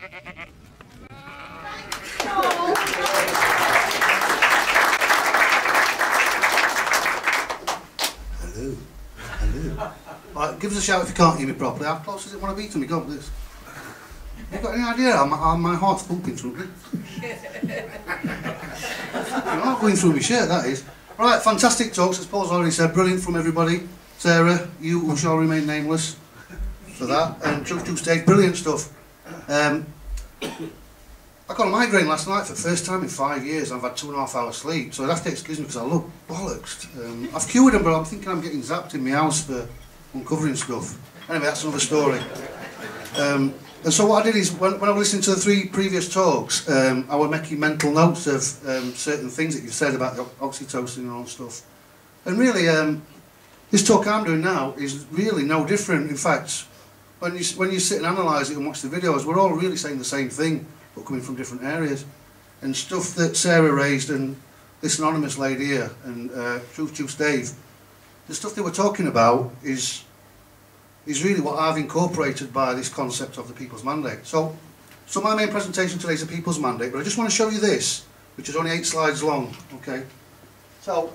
Hello. Hello. Right, give us a shout if you can't hear me properly. How close does it want to be to me? Go, please. Have you got any idea how my heart's pumping through me? I'm not going through my shirt, that is. Right, fantastic talks, as Paul's already said. Brilliant from everybody. Sarah, you who shall remain nameless for that. And Truth Stage, brilliant stuff. I got a migraine last night for the first time in 5 years. I've had 2.5 hours sleep, so I'd have to excuse me because I look bollocks. I've cured them, but I'm thinking I'm getting zapped in my house for uncovering stuff. Anyway, that's another story. And so what I did is, when I was listening to the 3 previous talks, I was making mental notes of certain things that you've said about the oxytocin and all stuff. And really, this talk I'm doing now is really no different. In fact, when you sit and analyse it and watch the videos, we're all really saying the same thing, but coming from different areas. And stuff that Sarah raised and this anonymous lady here and Truth Dave, the stuff they were talking about is really what I've incorporated by this concept of the People's Mandate. So my main presentation today is the People's Mandate, but I just want to show you this, which is only 8 slides long, okay? So,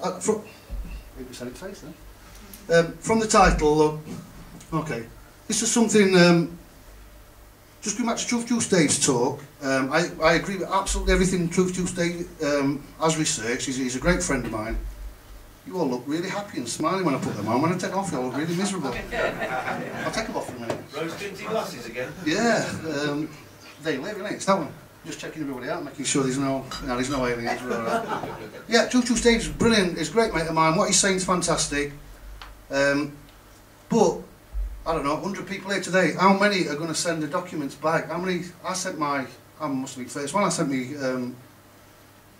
from the title, okay, this is something, just going back to Truth Dave's talk, I agree with absolutely everything Truth Dave has researched. He's a great friend of mine. You all look really happy and smiling when I put them on. When I take them off, you all look really miserable. I'll take them off for a minute. Rose-tinted glasses again? Yeah, they live, isn't it? It's that one. Just checking everybody out, making sure there's no aliens. We're all right. Yeah, Truth Dave's brilliant. He's a great mate of mine. What he's saying is fantastic. But, I don't know, 100 people here today, how many are going to send the documents back? How many? I sent my, I must be first one, I sent me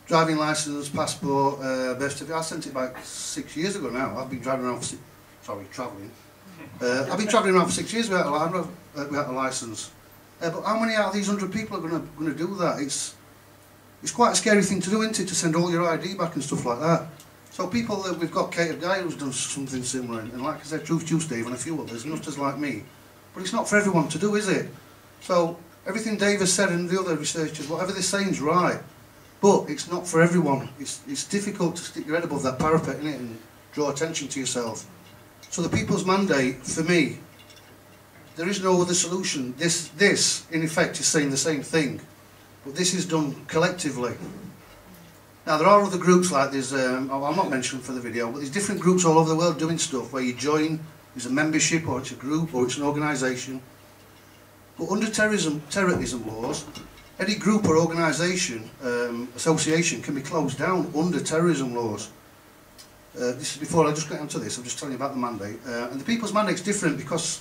driving licence, passport, birth certificate. I sent it back 6 years ago now. I've been driving around for travelling. I've been travelling around for 6 years without a licence. But how many out of these 100 people are going to do that? It's quite a scary thing to do, isn't it? To send all your ID back and stuff like that. So people that we've got, Kate, a guy who's done something similar, and like I said, Truth Dave and a few others, not just like me. But it's not for everyone to do, is it? So everything Dave has said and the other researchers, whatever they're saying is right. But it's not for everyone. It's difficult to stick your head above that parapet, innit, and draw attention to yourself. So the People's Mandate, for me, there is no other solution. This, in effect, is saying the same thing, but this is done collectively. Now, there are other groups like this, I'll not mention for the video, but there's different groups all over the world doing stuff where you join, there's a membership, or it's a group, or it's an organisation. But under terrorism laws, any group or organisation, association can be closed down under terrorism laws. This is before I just get onto this, I'm just telling you about the mandate. And the People's Mandate is different because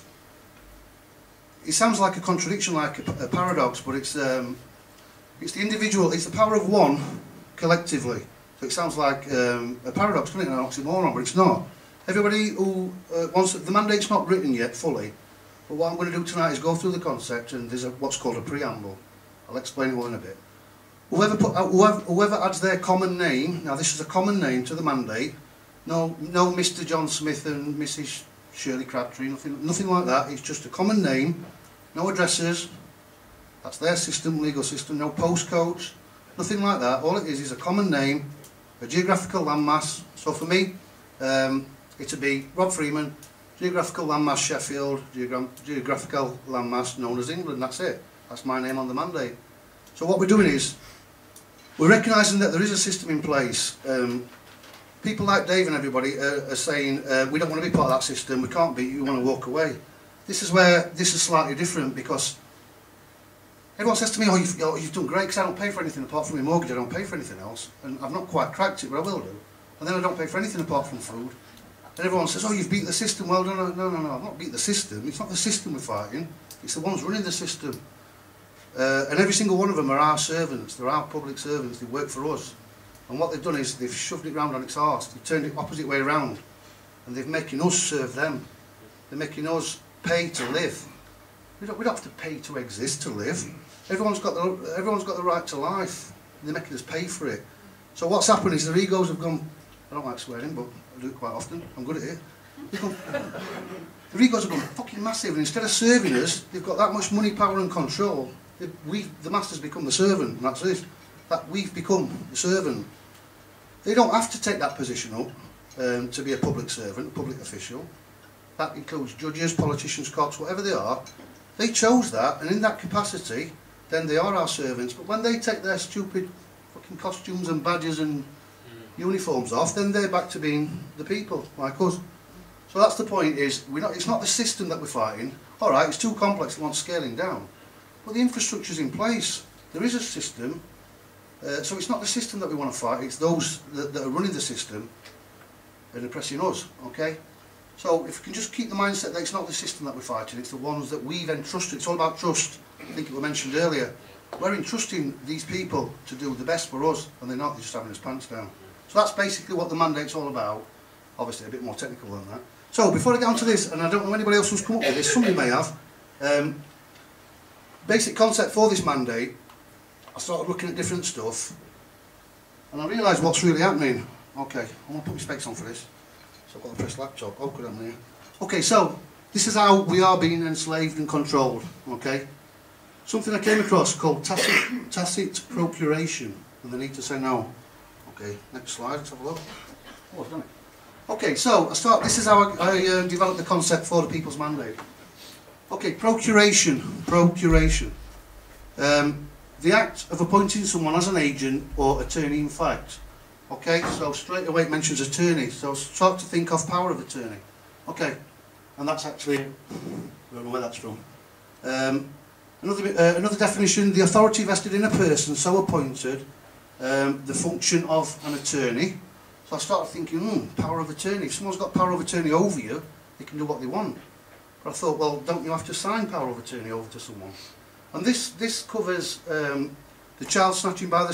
it sounds like a contradiction, like a paradox, but it's the individual, it's the power of one collectively. So it sounds like a paradox, doesn't it, an oxymoron, but it's not. Everybody who wants, the mandate's not written yet fully, but what I'm going to do tonight is go through the concept, and there's what's called a preamble. I'll explain it all in a bit. Whoever adds their common name, now this is a common name to the mandate, no Mr. John Smith and Mrs. Shirley Crabtree, nothing like that, it's just a common name, no addresses, that's their system, legal system, no postcodes, nothing like that. All it is a common name, a geographical landmass. So for me, it would be Rob Freeman, geographical landmass Sheffield, geographical landmass known as England, that's it. That's my name on the mandate. So what we're doing is, we're recognising that there is a system in place. People like Dave and everybody are saying, we don't want to be part of that system, we can't be, we want to walk away. This is where this is slightly different, because everyone says to me, oh, you've done great, because I don't pay for anything apart from my mortgage, I don't pay for anything else. And I've not quite cracked it, but I will do. And then I don't pay for anything apart from food. And everyone says, oh, you've beat the system. Well, no, I've not beat the system. It's not the system we're fighting, it's the ones running the system. And every single one of them are our servants, they're our public servants, they work for us. And what they've done is they've shoved it round on its arse, they've turned it opposite way around, and they're making us serve them. They're making us pay to live. We don't have to pay to exist, to live. Everyone's got the right to life, and they're making us pay for it. So what's happened is their egos have gone, I don't like swearing, but I do it quite often, I'm good at it. Their egos have gone fucking massive, and instead of serving us, they've got that much money, power and control, The master's become the servant, and that's it. That we've become the servant. They don't have to take that position up to be a public servant, a public official. That includes judges, politicians, cops, whatever they are. They chose that, and in that capacity, then they are our servants. But when they take their stupid fucking costumes and badges and uniforms off, then they're back to being the people, like us. So that's the point, is it's not the system that we're fighting. Alright, it's too complex, it wants scaling down. But the infrastructure's in place. There is a system. So it's not the system that we want to fight, it's those that are running the system and oppressing us, okay? So if we can just keep the mindset that it's not the system that we're fighting, it's the ones that we've entrusted. It's all about trust. I think it was mentioned earlier. We're entrusting these people to do the best for us, and they're not, they're just having us pants down. So that's basically what the mandate's all about. Obviously a bit more technical than that. So before I get on to this, and I don't know anybody else who's come up with this, somebody may have, basic concept for this mandate, I started looking at different stuff, and I realised what's really happening. Okay, I'm going to put my specs on for this. So I've got to press laptop. Oh, good, I'm here. Okay, so this is how we are being enslaved and controlled. Okay, something I came across called tacit procuration, and they need to say no. Okay, next slide. Let's have a look. Oh, I've done it. Okay, so this is how I developed the concept for the People's Mandate. Okay, procuration. The act of appointing someone as an agent or attorney in fact. Okay, so straight away it mentions attorney, so start to think of power of attorney. Okay, and that's actually, I don't know where that's from. Another definition, the authority vested in a person so appointed, the function of an attorney. So I started thinking, power of attorney. If someone's got power of attorney over you, they can do what they want. But I thought, well, don't you have to sign power of attorney over to someone? And this covers the child snatching by the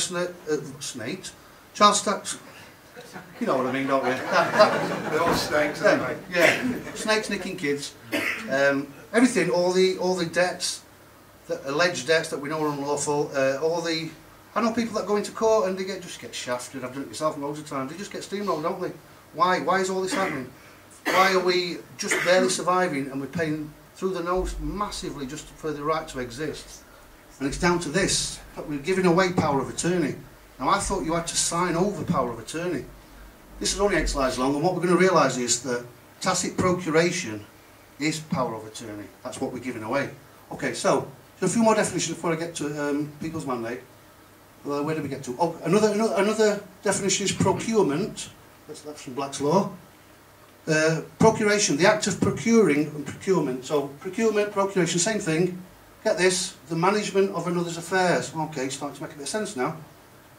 snake. Child snatch, you know what I mean, don't you? They're all snakes, aren't they? Yeah, snakes nicking kids. Everything, all the debts, the alleged debts that we know are unlawful, I know people that go into court and they just get shafted. I've done it myself loads of times. They just get steamrolled, don't they? Why? Why is all this happening? Why are we just barely surviving and we're paying through the nose massively just for the right to exist? And it's down to this. We're giving away power of attorney. Now I thought you had to sign over power of attorney. This is only 8 slides long, and what we're going to realise is that tacit procuration is power of attorney. That's what we're giving away. Okay, so a few more definitions before I get to People's Mandate. Where did we get to? Oh, another definition is procurement. That's from Black's Law. Procuration, the act of procuring and procurement. So procurement, procuration, same thing. Get this, the management of another's affairs. Okay, starting to make a bit of sense now.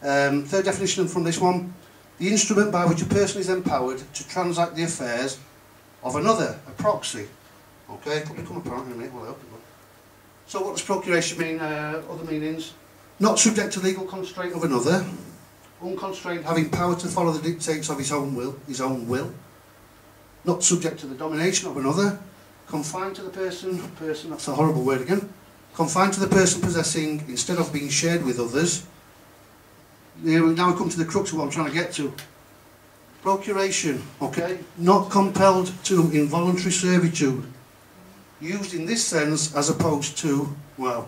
Third definition from this one, the instrument by which a person is empowered to transact the affairs of another, a proxy. Okay, it'll become apparent in a minute. Well, I hope it will. So what does procuration mean? Other meanings? Not subject to legal constraint of another, unconstrained, having power to follow the dictates of his own will, not subject to the domination of another, confined to the person, that's a horrible word again, confined to the person possessing instead of being shared with others. Now we come to the crux of what I'm trying to get to. Procuration, okay, not compelled to involuntary servitude, used in this sense as opposed to, well,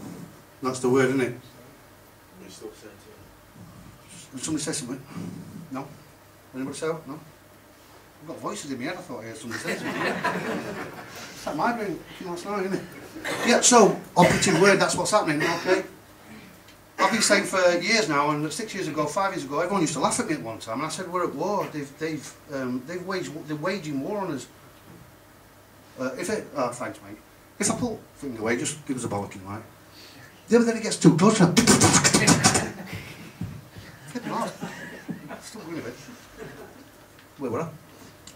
that's the word, isn't it? Did somebody say something? No? Anybody say that? No? I've got voices in my head, I thought I heard somebody say something. It's like my brain last night, isn't it? Yeah, so, operative word, that's what's happening, okay? I've been saying for years now, and 6 years ago, 5 years ago, everyone used to laugh at me at one time, and I said, we're at war, they're waging war on us. Thanks mate. If I pull the thing away, just give us a bollocking, right? Then it gets too close, Still going a bit. Where were I?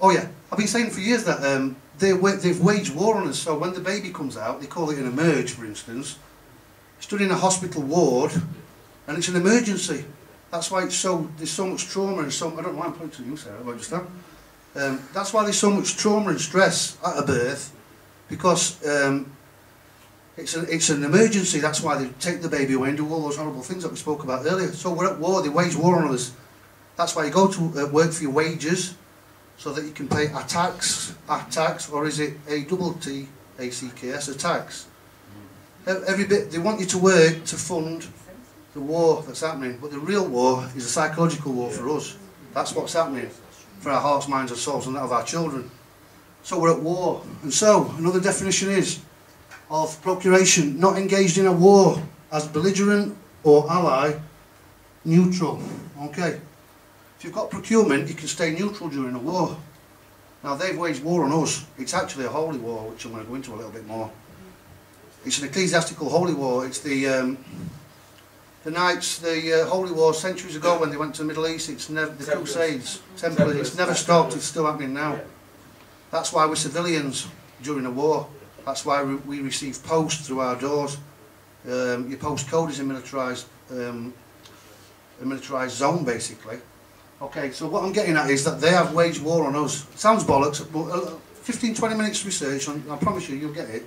Oh yeah, I've been saying for years that they've waged war on us. So when the baby comes out, they call it an emerge, for instance. Stood in a hospital ward, and it's an emergency. That's why there's so much trauma and so. I don't know why I'm pointing to you, Sarah. About just that. That's why there's so much trauma and stress at a birth, because it's an emergency. That's why they take the baby away and do all those horrible things that we spoke about earlier. So we're at war. They wage war on us. That's why you go to work for your wages, so that you can pay a tax, or is it a double T, A-C-K-S, a tax? Every bit, they want you to work to fund the war that's happening, but the real war is a psychological war for us. That's what's happening for our hearts, minds and souls and that of our children. So we're at war. And so, another definition is of procuration, not engaged in a war as belligerent or ally, neutral. Okay. If you've got procurement, you can stay neutral during a war. Now they've waged war on us. It's actually a holy war, which I'm going to go into a little bit more. It's an ecclesiastical holy war. It's the Knights, the holy war centuries ago when they went to the Middle East. It's never the Crusades, Templars. It's never stopped. It's still happening now. That's why we're civilians during a war. That's why we receive post through our doors. Your post code is a militarised zone, basically. Okay, so what I'm getting at is that they have waged war on us. Sounds bollocks, but 15-20 minutes research, and I promise you, you'll get it.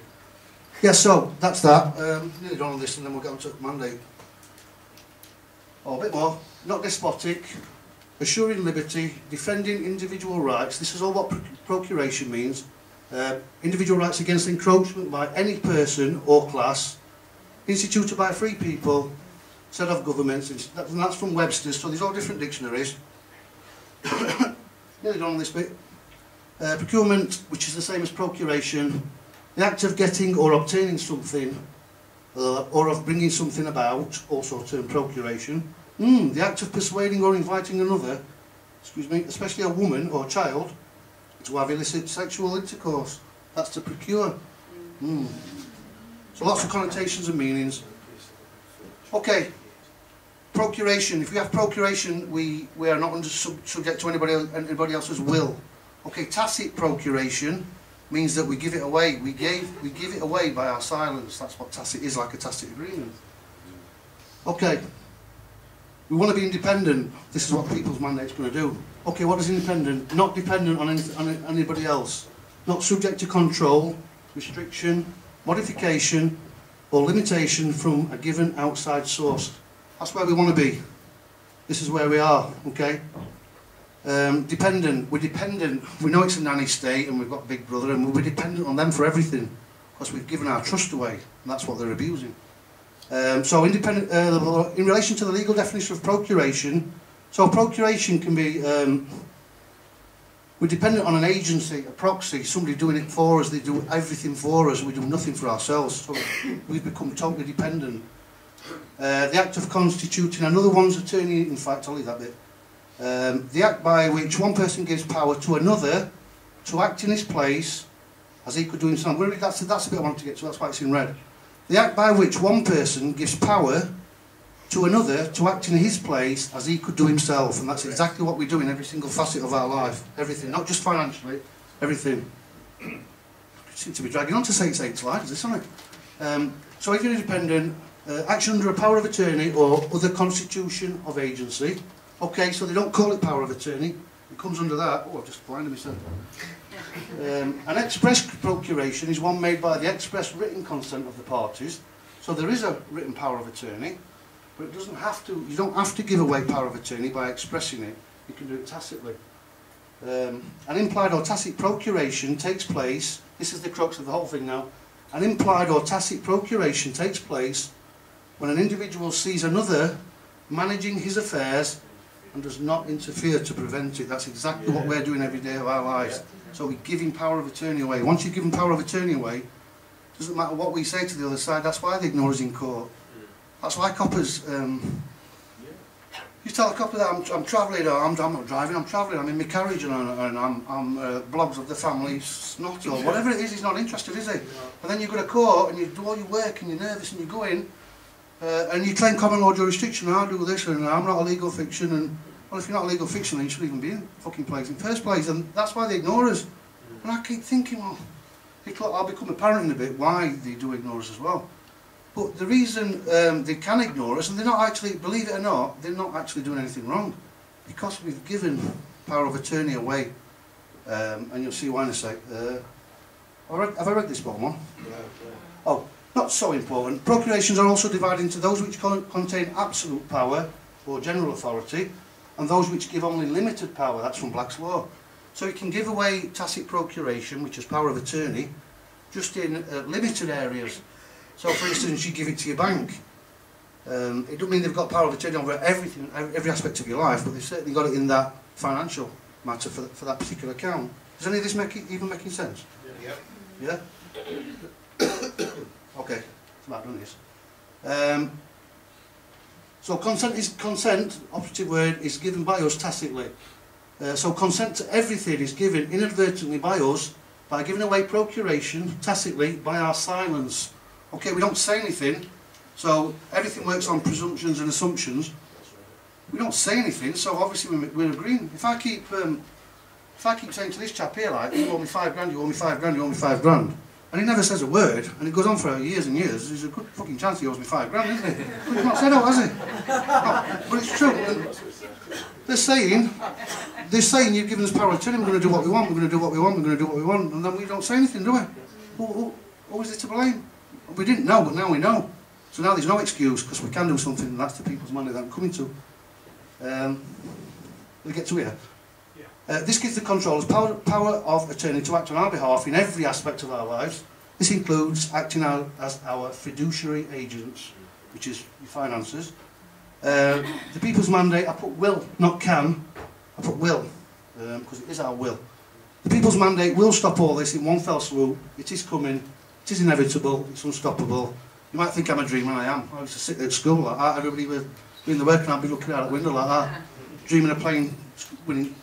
Yeah, so that's that. Nearly done on this, and then we'll get on to Monday. Oh, a bit more. Not despotic, assuring liberty, defending individual rights. This is all what procuration means. Individual rights against encroachment by any person or class, instituted by free people, set of governments, and that's from Webster's, so there's all different dictionaries. Nearly done on this bit. Procurement, which is the same as procuration, the act of getting or obtaining something, or of bringing something about, also termed procuration. The act of persuading or inviting another, excuse me, especially a woman or child, to have illicit sexual intercourse. That's to procure. So lots of connotations and meanings. Okay. Procuration. If we have procuration, we are not subject to anybody else's will. Okay, tacit procuration means that we give it away. We give it away by our silence. That's what tacit is, like a tacit agreement. Okay. We want to be independent. This is what the People's Mandate's going to do. Okay, what is independent? Not dependent on anybody else. Not subject to control, restriction, modification, or limitation from a given outside source. That's where we want to be. This is where we are, okay? Dependent. We're dependent. We know it's a nanny state and we've got Big Brother and we're dependent on them for everything because we've given our trust away and that's what they're abusing. So independent, in relation to the legal definition of procuration, so procuration can be, we're dependent on an agency, a proxy, somebody doing it for us, they do everything for us, we do nothing for ourselves, so we've become totally dependent. The act of constituting another one's attorney, in fact, I'll leave that bit. The act by which one person gives power to another to act in his place as he could do himself. That's the bit I want to get to, that's why it's in red. The act by which one person gives power to another to act in his place as he could do himself. And that's exactly what we do in every single facet of our life. Everything, not just financially, everything. We seem to be dragging on to say it's 8 slides, isn't it? So if you're independent, action under a power of attorney or other constitution of agency. Okay, so they don't call it power of attorney. It comes under that. Oh, I've just blinded myself. An express procuration is one made by the express written consent of the parties. So there is a written power of attorney, but it doesn't have to. You don't have to give away power of attorney by expressing it. You can do it tacitly. An implied or tacit procuration takes place. This is the crux of the whole thing now. An implied or tacit procuration takes place when an individual sees another managing his affairs and does not interfere to prevent it. That's exactly what we're doing every day of our lives. So we're giving power of attorney away. Once you've given power of attorney away, it doesn't matter what we say to the other side. That's why they ignore us in court. That's why coppers, you tell a copper that I'm travelling, or I'm not driving, I'm travelling, I'm in my carriage and I'm blogs of the family, snot or whatever it is, he's not interested, is he? And then you go to court and you do all your work and you're nervous and you go in and you claim common law jurisdiction, and I'll do this and I'm not a legal fiction, and well, if you're not a legal fiction then you shouldn't even be in the fucking place in the first place, and that's why they ignore us. And I keep thinking, well, I'll become apparent in a bit why they do ignore us as well. But the reason they can ignore us, and they're not actually, believe it or not, they're not actually doing anything wrong, because we've given power of attorney away, and you'll see why in a sec. Have I read this one? Yeah. Oh, not so important. Procurations are also divided into those which contain absolute power, or general authority, and those which give only limited power. That's from Black's Law. So you can give away tacit procuration, which is power of attorney, just in limited areas. So for instance, you give it to your bank. It doesn't mean they've got power of attorney over everything, every aspect of your life, but they've certainly got it in that financial matter for that particular account. Does any of this even making sense? Yep. Yeah? Okay, it's about done this. So consent, operative word, is given by us tacitly. So consent to everything is given inadvertently by us by giving away procuration tacitly by our silence. Okay, we don't say anything, so everything works on presumptions and assumptions. We don't say anything, so obviously we're agreeing. If I keep saying to this chap here, like, you owe me £5 grand, you owe me £5 grand, you owe me £5 grand, and he never says a word, and it goes on for years and years, there's a good fucking chance he owes me £5 grand, isn't he? But he's not said out, has he? No, but it's true. And they're saying you've given us power of attorney, we're going to do what we want, we're going to do what we want, we're going to do what we want, and then we don't say anything, do we? Who is it to blame? We didn't know, but now we know. So now there's no excuse, because we can do something, and that's the people's money that I'm coming to. We get to here. This gives the controllers power of attorney to act on our behalf in every aspect of our lives. This includes acting as our fiduciary agents, which is your finances. The people's mandate, I put will, not can. I put will, because it is our will. The people's mandate will stop all this in one fell swoop. It is coming, it is inevitable, it's unstoppable. You might think I'm a dreamer, I am. I used to sit at school like that, everybody would be in the work and I'd be looking out the window like that, dreaming of playing, winning,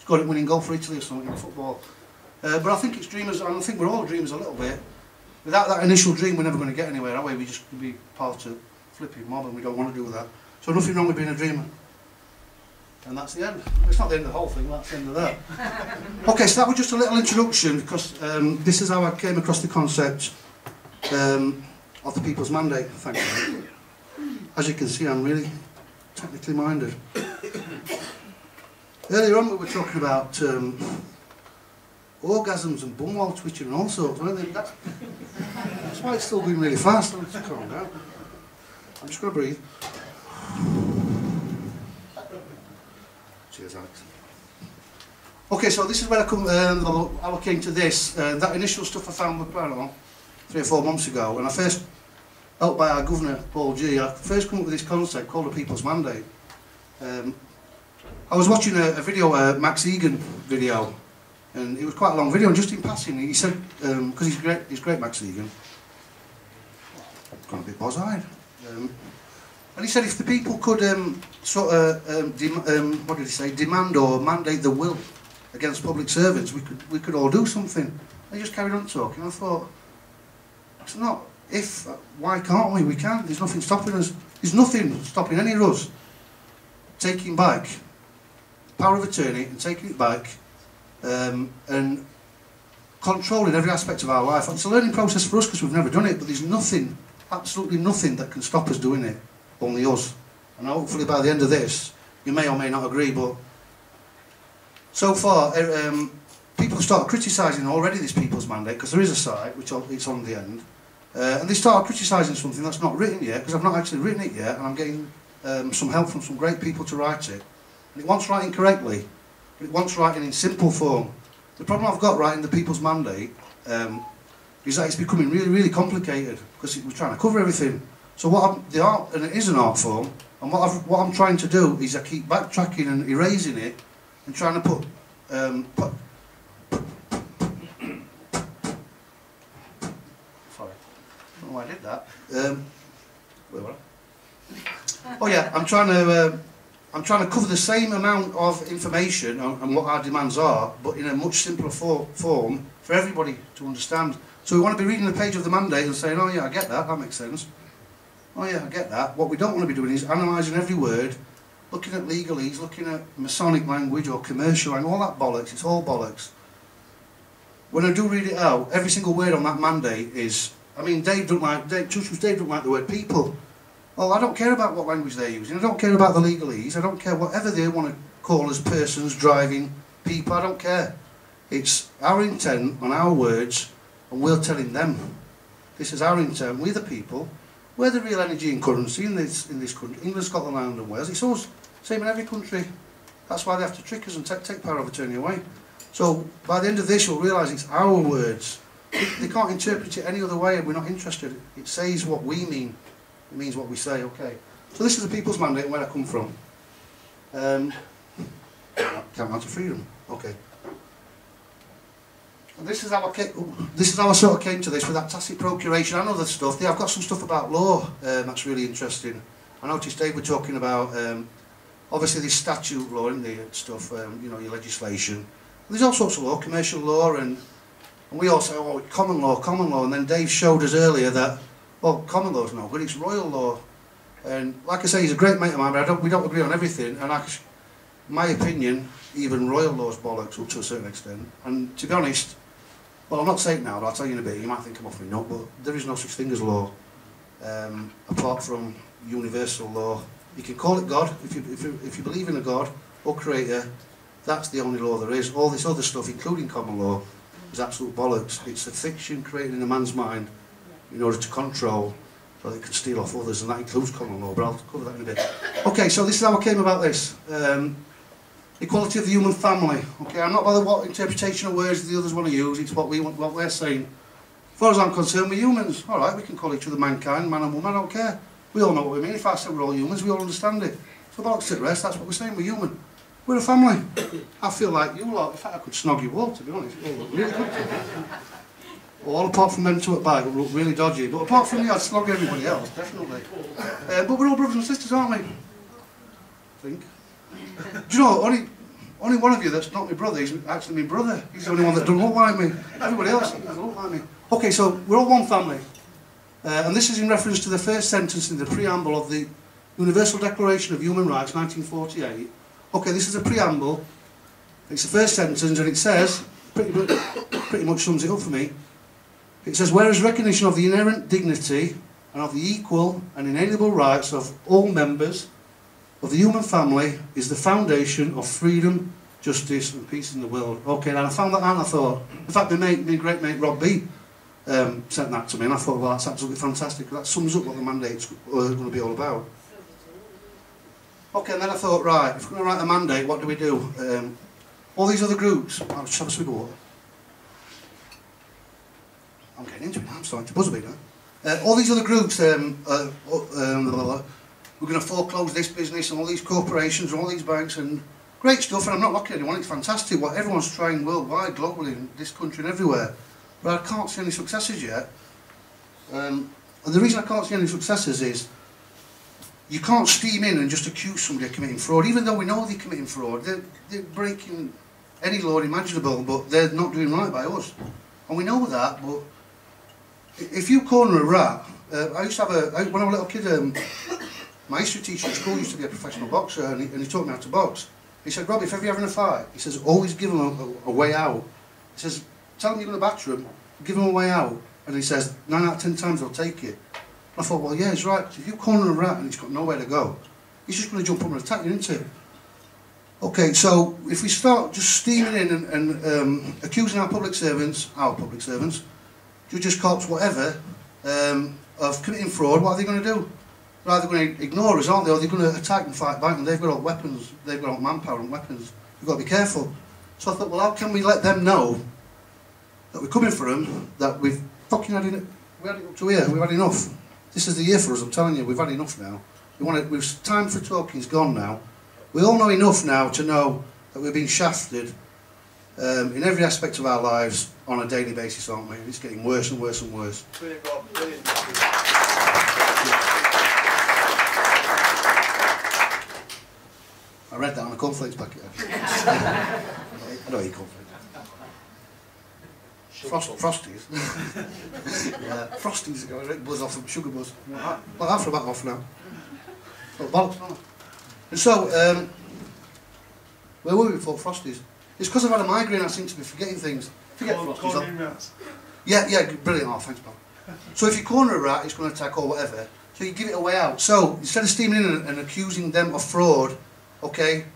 scoring winning goal for Italy or something in football. But I think it's dreamers, and I think we're all dreamers a little bit. Without that initial dream, we're never going to get anywhere, are we? We just be part of flipping mob and we don't want to do that. So nothing wrong with being a dreamer. And that's the end. It's not the end of the whole thing, that's the end of that. Okay, so that was just a little introduction, because this is how I came across the concept of the people's mandate. Thank you. As you can see, I'm really technically minded. Earlier on we were talking about orgasms and bumwall twitching and all sorts, weren't they? That's why it's still going really fast. I'm just calm down. I'm just going to breathe. Cheers, Alex. Okay, so this is where I came to this. That initial stuff I found, I don't know, 3 or 4 months ago, and I first, helped by our governor, Paul G, I first come up with this concept called the People's Mandate. I was watching a video, a Max Egan video, and it was quite a long video, and just in passing, he said, because he's great, Max Egan, got a bit boss-eyed, and he said if the people could what did he say, demand or mandate the will against public servants, we could all do something. And he just carried on talking. I thought, it's not if, why can't we? We can. There's nothing stopping us. There's nothing stopping any of us taking back power of attorney and taking it back and controlling every aspect of our life. It's a learning process for us because we've never done it, but there's nothing, absolutely nothing that can stop us doing it, only us. And hopefully by the end of this, you may or may not agree, but so far people have started criticising already this People's Mandate, because there is a site, which it's on the end, and they started criticising something that's not written yet, because I've not actually written it yet, and I'm getting some help from some great people to write it. And it wants writing correctly, but it wants writing in simple form. The problem I've got writing the People's Mandate is that it's becoming really, really complicated, because we're trying to cover everything. So the art, and it is an art form, and what I'm trying to do is I keep backtracking and erasing it, and trying to put sorry, I don't know why I did that. Where were I? Oh yeah, I'm trying to cover the same amount of information on what our demands are, but in a much simpler form for everybody to understand. So we want to be reading the page of the mandate and saying, oh yeah, I get that, that makes sense. Oh yeah, I get that. What we don't want to be doing is analysing every word, looking at legalese, looking at Masonic language or commercial language, all that bollocks, it's all bollocks. When I do read it out, every single word on that mandate is, I mean, Dave don't like the word people. Well, I don't care about what language they're using, I don't care about the legalese, I don't care whatever they want to call us persons, driving, people, I don't care. It's our intent on our words, and we're telling them. This is our intent, we're the people, we're the real energy and currency in this country, England, Scotland, Ireland and Wales. It's us, same in every country. That's why they have to trick us and take power of attorney away. So by the end of this you'll realise it's our words, they can't interpret it any other way, and we're not interested. It says what we mean. It means what we say, okay. So this is the People's Mandate and where I come from. Countdown to freedom, okay. And this is how I sort of came to this with that tacit procuration and other stuff. I've got some stuff about law that's really interesting. I noticed Dave were talking about, obviously this statute law, isn't there, stuff, you know, your legislation. There's all sorts of law, commercial law, and we all say, oh, common law, and then Dave showed us earlier that, well, common law's no good, it's royal law. And like I say, he's a great mate of mine, but we don't agree on everything, and in my opinion, even royal law's bollocks up to a certain extent. And to be honest, well, I'm not saying it now, but I'll tell you in a bit, you might think I'm off my nut, but there is no such thing as law, apart from universal law. You can call it God, if you believe in a God or creator, that's the only law there is. All this other stuff, including common law, is absolute bollocks. It's a fiction created in a man's mind in order to control, so they can steal off others, and that includes common law, but I'll cover that in a bit. Okay, so this is how I came about this. Equality of the human family. Okay, I'm not bothered what interpretation of words the others want to use, it's what we're saying. As far as I'm concerned, we're humans. Alright, we can call each other mankind, man and woman, I don't care. We all know what we mean. If I say we're all humans, we all understand it. So bollocks to the rest, that's what we're saying, we're human. We're a family. I feel like you lot, in fact I could snog you all, to be honest. Really good. All apart from them two at back, who look really dodgy. But apart from me, I'd slog everybody else, definitely. But we're all brothers and sisters, aren't we? I think. Do you know, only one of you that's not my brother is actually my brother. He's the only one that doesn't look like me. Everybody else doesn't look like me. Okay, so we're all one family. And this is in reference to the first sentence in the preamble of the Universal Declaration of Human Rights, 1948. Okay, this is a preamble. It's the first sentence, and it says, pretty much sums it up for me. It says, whereas recognition of the inherent dignity and of the equal and inalienable rights of all members of the human family is the foundation of freedom, justice and peace in the world. Okay, and I found that out and I thought, in fact my great mate Rob B sent that to me, and I thought, well, that's absolutely fantastic, that sums up what the mandate's going to be all about. Okay, and then I thought, right, if we're going to write a mandate, what do we do? All these other groups, I'll just have a swig of water. I'm getting into it now, I'm starting to buzz a bit now. All these other groups, we're going to foreclose this business and all these corporations and all these banks, and great stuff, and I'm not knocking anyone, it's fantastic what everyone's trying worldwide, globally, in this country and everywhere, but I can't see any successes yet. And the reason I can't see any successes is you can't steam in and just accuse somebody of committing fraud, even though we know they're committing fraud. They're breaking any law imaginable, but they're not doing right by us, and we know that. But if you corner a rat, I used to have when I was a little kid, my history teacher at school used to be a professional boxer, and he taught me how to box. He said, Rob, if ever you're having a fight, he says, always give them a way out. He says, tell them you're going to batter them, give them a way out. And he says, 9 out of 10 times they'll take it. And I thought, well, yeah, he's right, because if you corner a rat and he's got nowhere to go, he's just going to jump up and attack you, isn't he? Okay, so if we start just steaming in and accusing our public servants, judges, cops, whatever, of committing fraud, what are they going to do? They're either going to ignore us, aren't they, or they're going to attack and fight back, and they've got all weapons, they've got all manpower and weapons. We've got to be careful. So I thought, well, how can we let them know that we're coming for them, that we've fucking had it, we had it up to here, we've had enough. This is the year for us, I'm telling you, we've had enough now. Time for talking's gone now. We all know enough now to know that we're being shafted in every aspect of our lives on a daily basis, aren't we? It's getting worse and worse and worse. Brilliant, Rob. Brilliant. I read that on a cornflakes packet. I know you cornflakes. Frosties. Yeah, Frosties are going to buzz off from sugar buzz. Like that for about half an hour. Oh, bollocks. And so, where were we before Frosties? It's because I've had a migraine, I seem to be forgetting things. Forget Frosties. Yeah, brilliant. Oh, thanks, Bob. So if you corner a rat, it's going to attack or whatever. So you give it a way out. So instead of steaming in and accusing them of fraud, okay,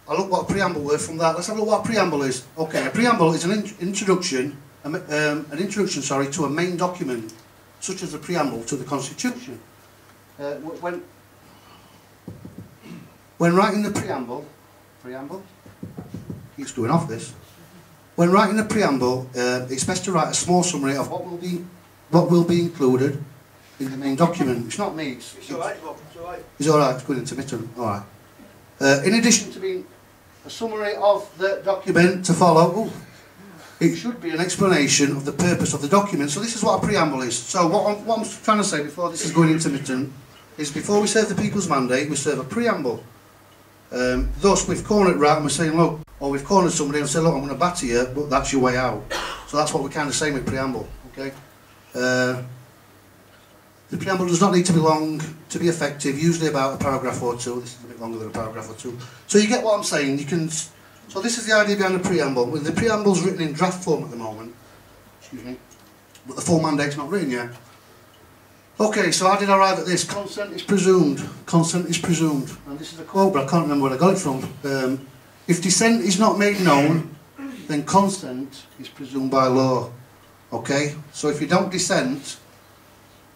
I look what a preamble word from that. Let's have a look what a preamble is. Okay, a preamble is an introduction to a main document, such as the preamble to the Constitution. When writing the preamble, keeps going off this. when writing a preamble, it's best to write a small summary of what will be included in the main document. It's not me. It's alright, Bob. It's alright. It's alright, it's good intermittent. Alright. In addition to being a summary of the document to follow, it should be an explanation of the purpose of the document. So this is what a preamble is. So what I'm trying to say before this is going intermittent is before we serve the people's mandate, we serve a preamble. Thus, we've cornered right and we're saying, look, or we've cornered somebody and said, look, I'm going to batter you, but that's your way out. So that's what we're kind of saying with preamble, okay? The preamble does not need to be long to be effective, usually about a paragraph or two. This is a bit longer than a paragraph or two. So you get what I'm saying. You can. So this is the idea behind the preamble. Well, the preamble's written in draft form at the moment, excuse me, but the full mandate's not written yet. Okay, so how did I arrive at this? Consent is presumed. Consent is presumed. And this is a quote, but I can't remember where I got it from. If dissent is not made known, then consent is presumed by law. Okay? So if you don't dissent,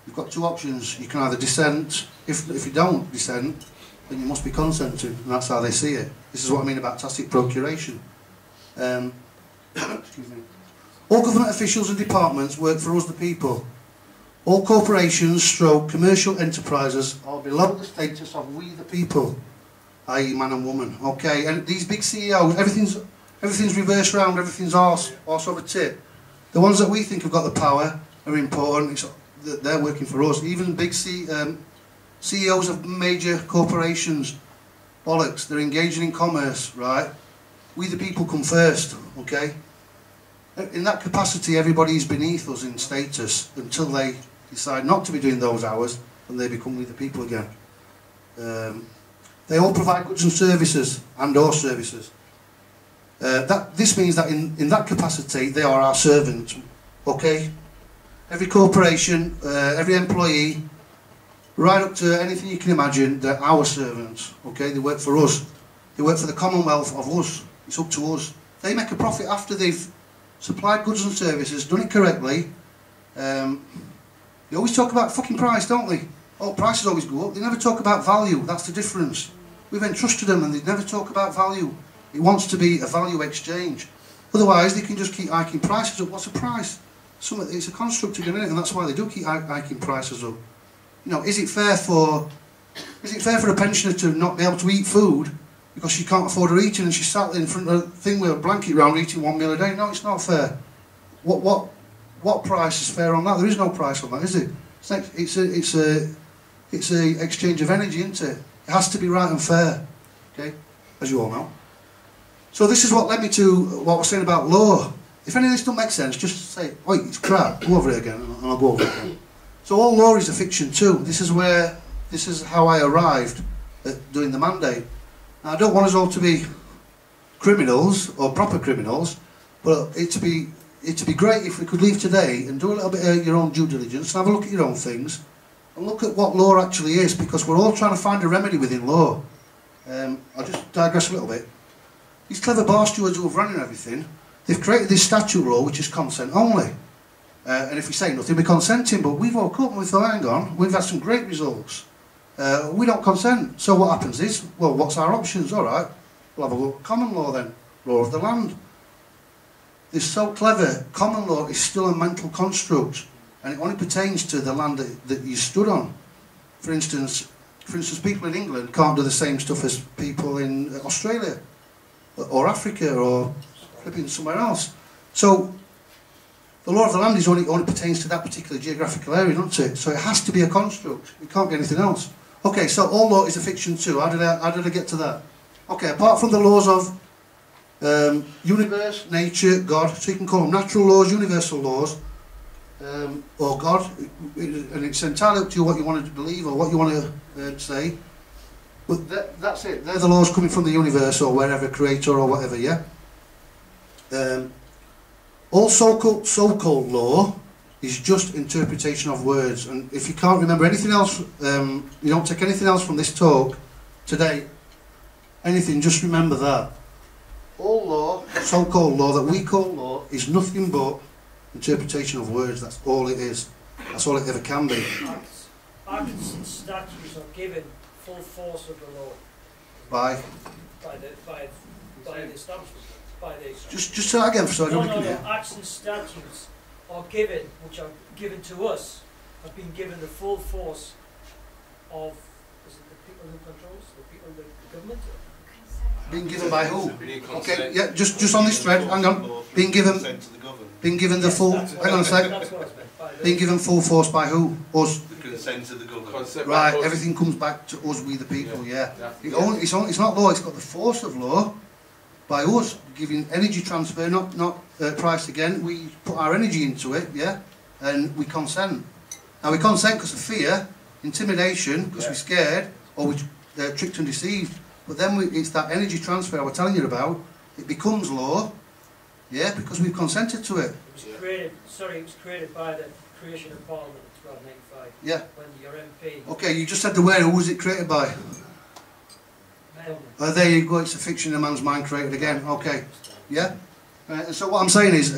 you've got two options. You can either dissent. If you don't dissent, then you must be consented. And that's how they see it. This is what I mean about tacit procuration. Excuse me. All government officials and departments work for us, the people. All corporations, stroke, commercial enterprises are below the status of we the people, i.e. man and woman. Okay, and these big CEOs, everything's reversed round, everything's arse over tit. The ones that we think have got the power are important. They're working for us. Even big CEOs of major corporations, bollocks, they're engaging in commerce, right? We the people come first, okay? In that capacity, everybody's beneath us in status until they decide not to be doing those hours and they become we the people again. They all provide goods and services and/or services. This means that in that capacity, they are our servants, okay? Every corporation, every employee, right up to anything you can imagine, they're our servants, okay? They work for us. They work for the commonwealth of us. It's up to us. They make a profit after they've supplied goods and services, done it correctly. They always talk about fucking price, don't they? Oh, prices always go up. They never talk about value. That's the difference. We've entrusted them and they never talk about value. It wants to be a value exchange. Otherwise, they can just keep hiking prices up. What's a price? It's a construct again, isn't it? And that's why they do keep hiking prices up. You know, is it fair for a pensioner to not be able to eat food because she can't afford her eating and she's sat in front of a thing with a blanket round eating one meal a day? No, it's not fair. What price is fair on that? There is no price on that, is it? It's a exchange of energy, isn't it? It has to be right and fair, okay? As you all know. So this is what led me to what I was saying about law. If any of this don't make sense, just say, "Oi, it's crap." Go over it again, and I'll go over it again. So all law is a fiction too. This is how I arrived at doing the mandate. Now, I don't want us all to be criminals or proper criminals, but it'd be great if we could leave today and do a little bit of your own due diligence, and have a look at your own things, and look at what law actually is, because we're all trying to find a remedy within law. I'll just digress a little bit. These clever bar stewards who have run everything, they've created this statute law which is consent only. And if we say nothing, we're consenting, but we woke up and we thought, hang on, we've had some great results. We don't consent. So what happens is, well, what's our options? All right, we'll have a look at common law then, law of the land. They're so clever. Common law is still a mental construct, and it only pertains to the land that you stood on. For instance, people in England can't do the same stuff as people in Australia, or Africa, or flipping somewhere else. So the law of the land only pertains to that particular geographical area, doesn't it? So it has to be a construct. It can't be anything else. Okay, so all law is a fiction too. How did I get to that? Okay, apart from the laws of universe, nature, God, so you can call them natural laws, universal laws, or God, and it's entirely up to you what you want to believe or what you want to say. But that's it. They're the laws coming from the universe or wherever, creator or whatever, yeah? All so-called law is just interpretation of words, and if you can't remember anything else, you don't take anything else from this talk today, anything, just remember that. All law, so-called law, that we call law, is nothing but interpretation of words. That's all it is. That's all it ever can be. Acts and statutes are given full force of the law By the establishment. by these. Just say that again, so I don't No, hear. acts and statutes are given, which are given to us, have been given the full force of, is it the people who controls, the people, the government? Being given by who? Okay, yeah, just on this thread, hang on. Being given the full, hang on a sec. That's what it's meant by the- Being given full force by who? Us. The consent of the government. Right, everything comes back to us, we the people, yeah. It's not law, it's got the force of law by us, giving energy transfer, not price again. We put our energy into it, yeah, and we consent. Now we consent because of fear, intimidation, because we're scared, or we're tricked and deceived. But then it's that energy transfer I was telling you about. It becomes law, yeah, because we've consented to it. It was created by the creation of Parliament in 1295. Yeah. When your MP. Okay, you just said the word. Who was it created by? There you go. It's a fiction in a man's mind created again. Okay, yeah. So what I'm saying is,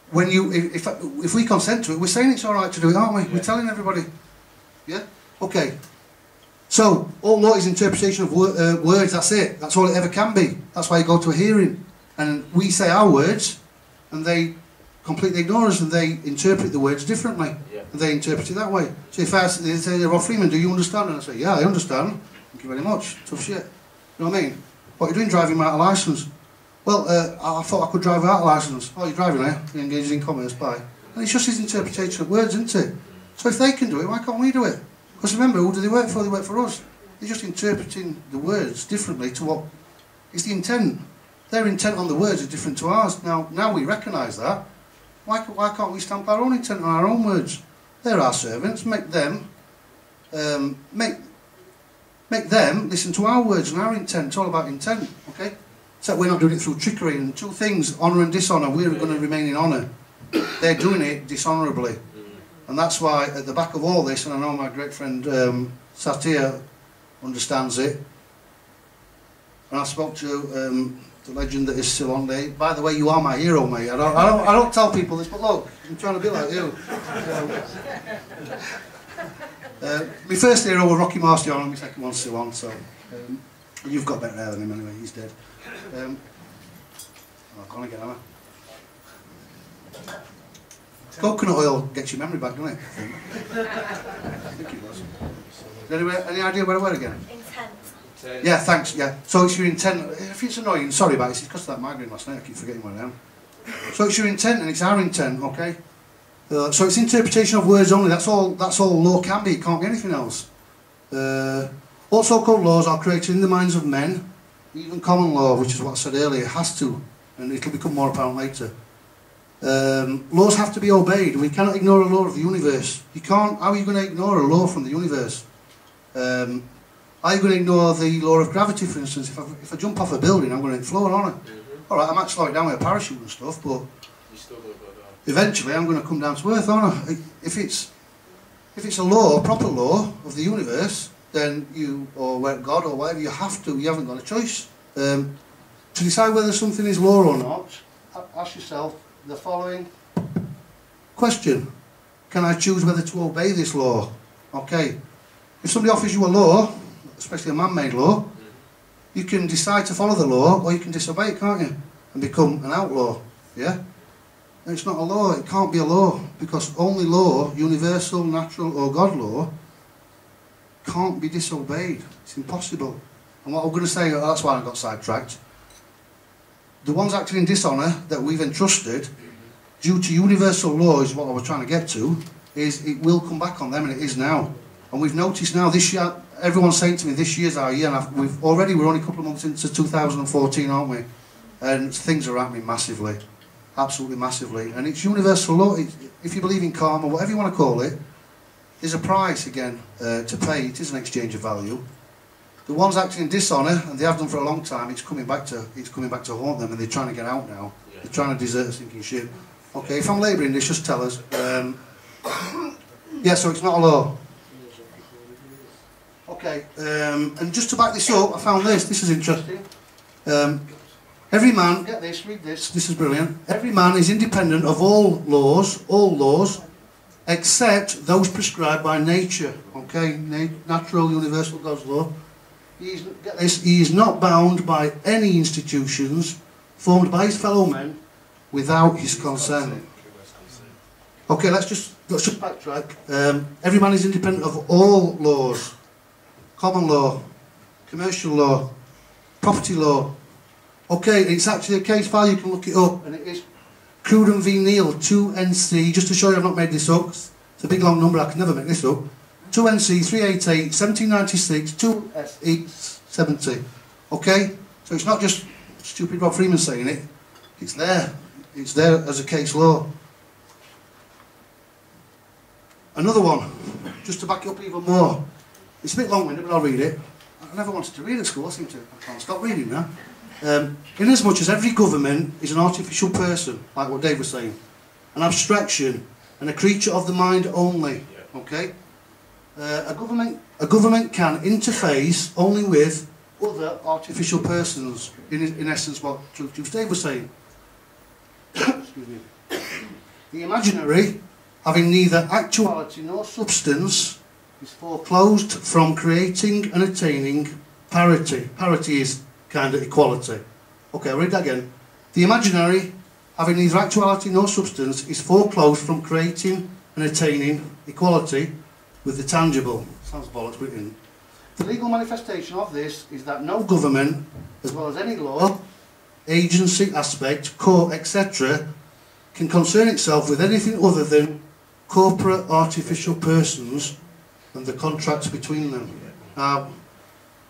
when if we consent to it, we're saying it's all right to do it, aren't we? Yeah. We're telling everybody. Yeah. Okay. So all law is interpretation of words. That's it. That's all it ever can be. That's why you go to a hearing, and we say our words, and they completely ignore us, and they interpret the words differently. Yeah. And they interpret it that way. So if they say, "Well, Freeman, do you understand?" and I say, "Yeah, I understand. Thank you very much. Tough shit." You know what I mean? What are you doing driving without a licence? Well, I thought I could drive without a licence. Oh, you're driving now? You're engaged in commerce, bye. And it's just his interpretation of words, isn't it? So if they can do it, why can't we do it? Because remember, who do they work for? They work for us. They're just interpreting the words differently to what is the intent. Their intent on the words is different to ours. Now we recognise that. Why can't we stamp our own intent on our own words? They're our servants. Make them listen to our words and our intent. It's all about intent, okay? Except we're not doing it through trickery. And two things, honour and dishonour. We're going to remain in honour. They're doing it dishonourably. And that's why at the back of all this, and I know my great friend Satya understands it, and I spoke to the legend that is still on there. By the way, you are my hero, mate. I don't tell people this, but look, I'm trying to be like you. My first hero was Rocky Marciano, and my second one's still on, so you've got better hair than him anyway, he's dead. I'm gonna get him. Coconut oil gets your memory back, doesn't it? I think it was. Any idea where I were again? Intent. Yeah, thanks, yeah. So it's your intent. If it's annoying, sorry about it, it's because of that migraine last night, I keep forgetting where I am. So it's your intent and it's our intent, okay? So it's interpretation of words only, that's all law can be, it can't be anything else. All so-called laws are created in the minds of men, even common law, which is what I said earlier, has to, and it'll become more apparent later. Laws have to be obeyed. We cannot ignore a law of the universe. You can't. How are you going to ignore a law from the universe? Are you going to ignore the law of gravity, for instance? If I jump off a building, I'm going to float on it. All right, I might slow it down with a parachute and stuff, but eventually I'm going to come down to earth, aren't I? If it's a law, a proper law of the universe, then you, or God or whatever, you have to. You haven't got a choice. To decide whether something is law or not, ask yourself the following question: can I choose whether to obey this law? Okay, if somebody offers you a law, especially a man-made law, you can decide to follow the law, or you can disobey it, can't you, and become an outlaw. Yeah, and it's not a law. It can't be a law, because only law, universal, natural, or God law, can't be disobeyed. It's impossible. And what I'm going to say, that's why I got sidetracked. The ones acting in dishonour that we've entrusted, due to universal law, is what I was trying to get to, is it will come back on them, and it is now. And we've noticed now this year, everyone's saying to me, this year's our year, and we're only a couple of months into 2014, aren't we? And things are happening massively, absolutely massively. And it's universal law. If you believe in karma, whatever you want to call it, there's a price again to pay. It is an exchange of value. The ones acting in dishonour, and they have done for a long time, it's coming back to haunt them, and they're trying to get out now. Yeah. They're trying to desert a sinking ship. Okay, if I'm labouring this, just tell us. Yeah, so it's not a law. Okay, and just to back this up, I found this. This is interesting. Every man, get this, read this. This is brilliant. Every man is independent of all laws, except those prescribed by nature. Okay, natural, universal, God's law. He is not bound by any institutions, formed by his fellow men without his consent. Okay, let's just backtrack. Every man is independent of all laws: common law, commercial law, property law. Okay, it's actually a case file, you can look it up, and it is Cruden v Neal 2NC, just to show you I've not made this up. It's a big long number, I can never make this up. 2NC 388 1796 2SE 70. Okay, so it's not just stupid Rob Freeman saying it. It's there. It's there as a case law. Another one, just to back it up even more. It's a bit long-winded, but I'll read it. I never wanted to read at school, I can't stop reading now. Inasmuch as every government is an artificial person, like what Dave was saying, an abstraction and a creature of the mind only, okay? A government can interface only with other artificial persons, in essence what Truth Dave was saying. Excuse me. The imaginary, having neither actuality nor substance, is foreclosed from creating and attaining parity. Parity is kind of equality. Okay, I'll read that again. The imaginary, having neither actuality nor substance, is foreclosed from creating and attaining equality with the tangible. Sounds bollocks, but it isn't. The legal manifestation of this is that no government, as well as any law, agency, aspect, court, etc., can concern itself with anything other than corporate artificial persons and the contracts between them. Now,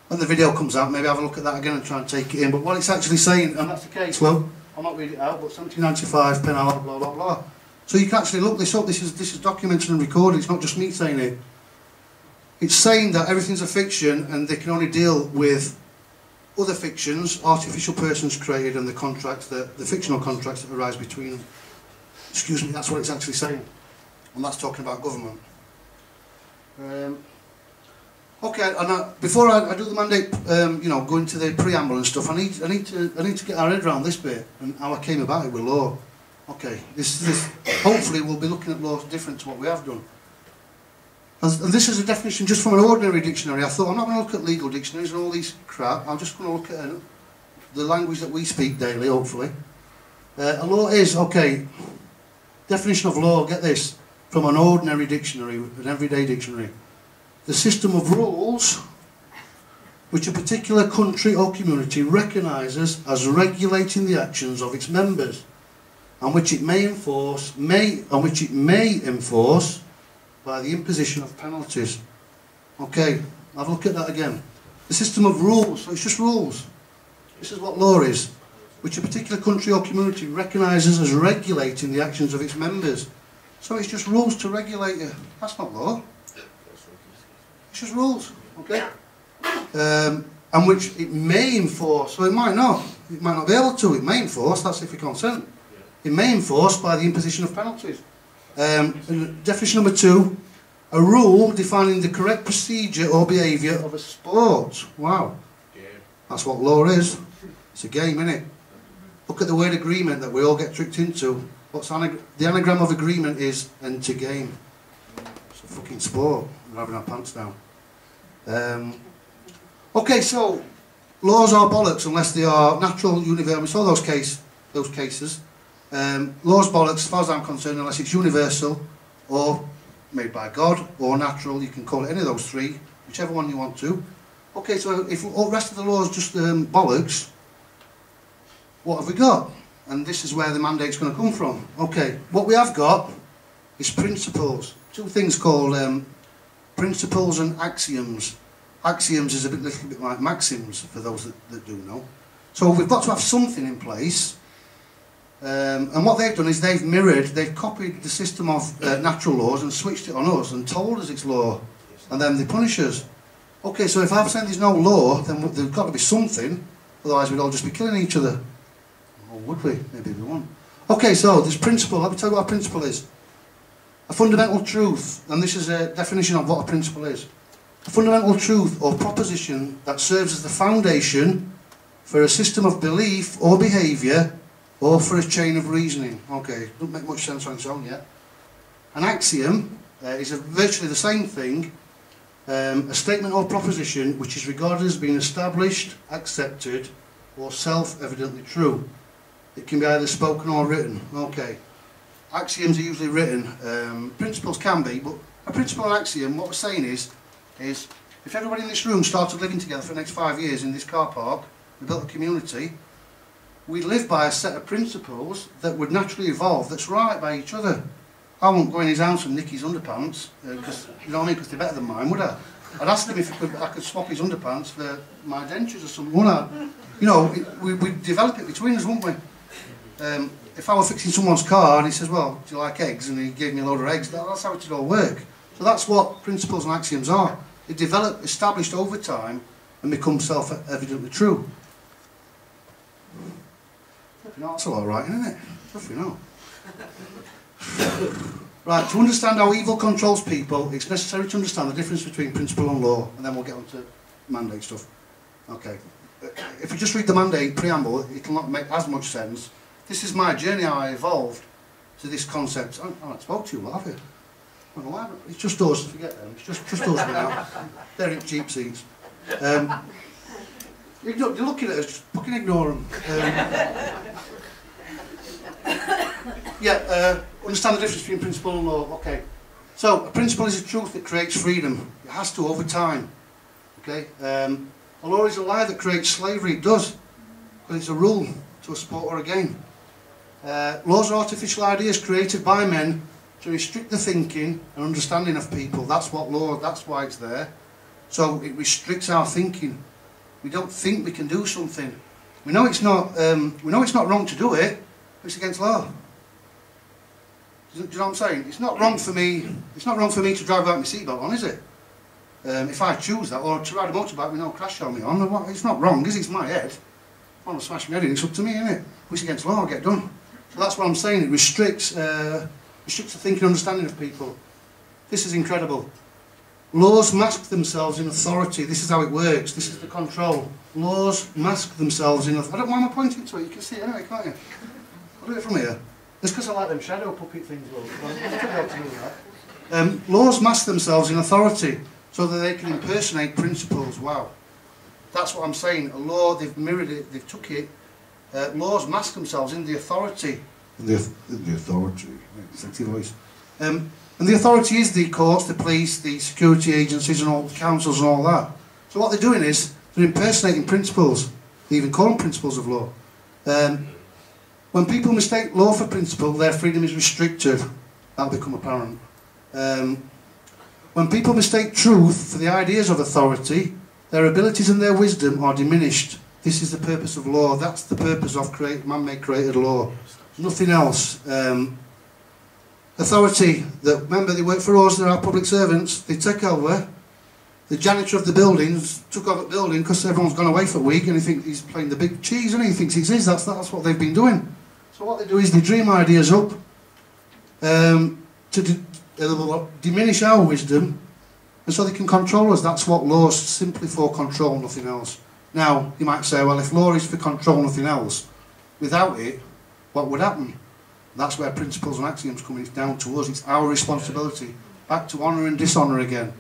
when the video comes out, maybe have a look at that again and try and take it in. But what it's actually saying, and that's the case, well, I'll not read it out, but 1795, pen out, blah, blah, blah. So you can actually look this up. This is documented and recorded. It's not just me saying it. It's saying that everything's a fiction and they can only deal with other fictions, artificial persons created, and the contracts, the fictional contracts that arise between them. Excuse me, that's what it's actually saying. And that's talking about government. Okay, and before I do the mandate, you know, go into the preamble and stuff, I need to get our head around this bit and how I came about it with law. Okay, this hopefully we'll be looking at laws different to what we have done. And this is a definition just from an ordinary dictionary. I thought I'm not going to look at legal dictionaries and all these crap. I'm just going to look at the language that we speak daily, hopefully. A law is, okay, definition of law, get this, from an ordinary dictionary, an everyday dictionary. The system of rules which a particular country or community recognises as regulating the actions of its members, and which it may enforce by the imposition of penalties. Okay, have a look at that again. The system of rules, so it's just rules. This is what law is, which a particular country or community recognises as regulating the actions of its members. So it's just rules to regulate you. That's not law. It's just rules, okay? And which it may enforce, so it might not. It might not be able to. It may enforce, that's if you consent. It may enforce by the imposition of penalties. Definition number 2, a rule defining the correct procedure or behaviour of a sport. Wow. That's what law is. It's a game, isn't it? Look at the word agreement that we all get tricked into. The anagram of agreement is enter game. It's a fucking sport. We're having our pants down. Okay, so laws are bollocks unless they are natural, universal. We saw those cases. Laws bollocks, as far as I'm concerned, unless it's universal or made by God or natural. You can call it any of those three, whichever one you want to. Okay, so if all the rest of the law is just bollocks, what have we got? And this is where the mandate's going to come from. Okay, what we have got is principles. Two things called principles and axioms. Axioms is a little bit like maxims for those that do know. So we've got to have something in place. And what they've done is they've copied the system of natural laws and switched it on us and told us it's law. And then they punish us. Okay, so if I've said there's no law, then there's got to be something. Otherwise we'd all just be killing each other. Or would we? Maybe we won't. Okay, so this principle, let me tell you what a principle is. A fundamental truth, and this is a definition of what a principle is. A fundamental truth or proposition that serves as the foundation for a system of belief or behaviour or for a chain of reasoning. Okay, doesn't make much sense on its own yet. An axiom is virtually the same thing, a statement or proposition which is regarded as being established, accepted, or self-evidently true. It can be either spoken or written. Okay. Axioms are usually written. Principles can be, but a principle and axiom, what we're saying is if everybody in this room started living together for the next 5 years in this car park, we built a community, we live by a set of principles that would naturally evolve, that's right by each other. I won't go in his house and nick his underpants, because, you know what I mean, because they're better than mine, would I? I'd ask him if I could swap his underpants for my dentures or something, wouldn't I? You know, we'd develop it between us, wouldn't we? If I were fixing someone's car and he says, well, do you like eggs? And he gave me a load of eggs, that's how it would all work. So that's what principles and axioms are. They develop, established over time, and become self-evidently true. That's a lot of writing, isn't it? Tough, you know. Right, to understand how evil controls people, it's necessary to understand the difference between principle and law, and then we'll get on to mandate stuff. Okay. If you just read the mandate preamble, it'll not make as much sense. This is my journey, how I evolved to this concept. I haven't spoke to you, have you? I don't know why, it's just us, forget them, it's just us now. They're in cheap seats. You're looking at us, just fucking ignore them. Understand the difference between principle and law. Okay. So, a principle is a truth that creates freedom. It has to over time. Okay. A law is a lie that creates slavery. It does. Because it's a rule to a sport or a game. Laws are artificial ideas created by men to restrict the thinking and understanding of people. That's what law, that's why it's there. So, it restricts our thinking. We don't think we can do something. We know it's not wrong to do it, but it's against law. Do you know what I'm saying? It's not wrong for me to drive without my seatbelt on, is it? If I choose that, or to ride a motorbike with no crash helmet on, it's not wrong, is it? It's my head. If I want to smash my head in, it's up to me, isn't it? If it's against law, I'll get done. So that's what I'm saying. It restricts the thinking and understanding of people. This is incredible. Laws mask themselves in authority. This is how it works. This is the control. Laws mask themselves in authority. I don't mind my pointing to it. You can see it anyway, can't you? I'll do it from here. It's because I like them shadow puppet things, laws mask themselves in authority so that they can impersonate principles. Wow. That's what I'm saying. A law, they've mirrored it, they've took it. Laws mask themselves in the authority. In the authority. Sexy voice. And the authority is the courts, the police, the security agencies and all the councils and all that. So what they're doing is, they're impersonating principles. They even call them principles of law. When people mistake law for principle, their freedom is restricted. That'll become apparent. When people mistake truth for the ideas of authority, their abilities and their wisdom are diminished. This is the purpose of law. That's the purpose of man-made created law. Nothing else. Authority, remember they work for us, they're our public servants, they take over. The janitor of the buildings took over the building because everyone's gone away for a week and he thinks he's playing the big cheese and he thinks it's his. That's what they've been doing. So what they do is they dream ideas up to diminish our wisdom, and so they can control us. That's what law is, simply for control, nothing else. Now, you might say, well, if law is for control, nothing else, without it, what would happen? That's where principles and axioms come in. It's down to us. It's our responsibility. Back to honour and dishonour again.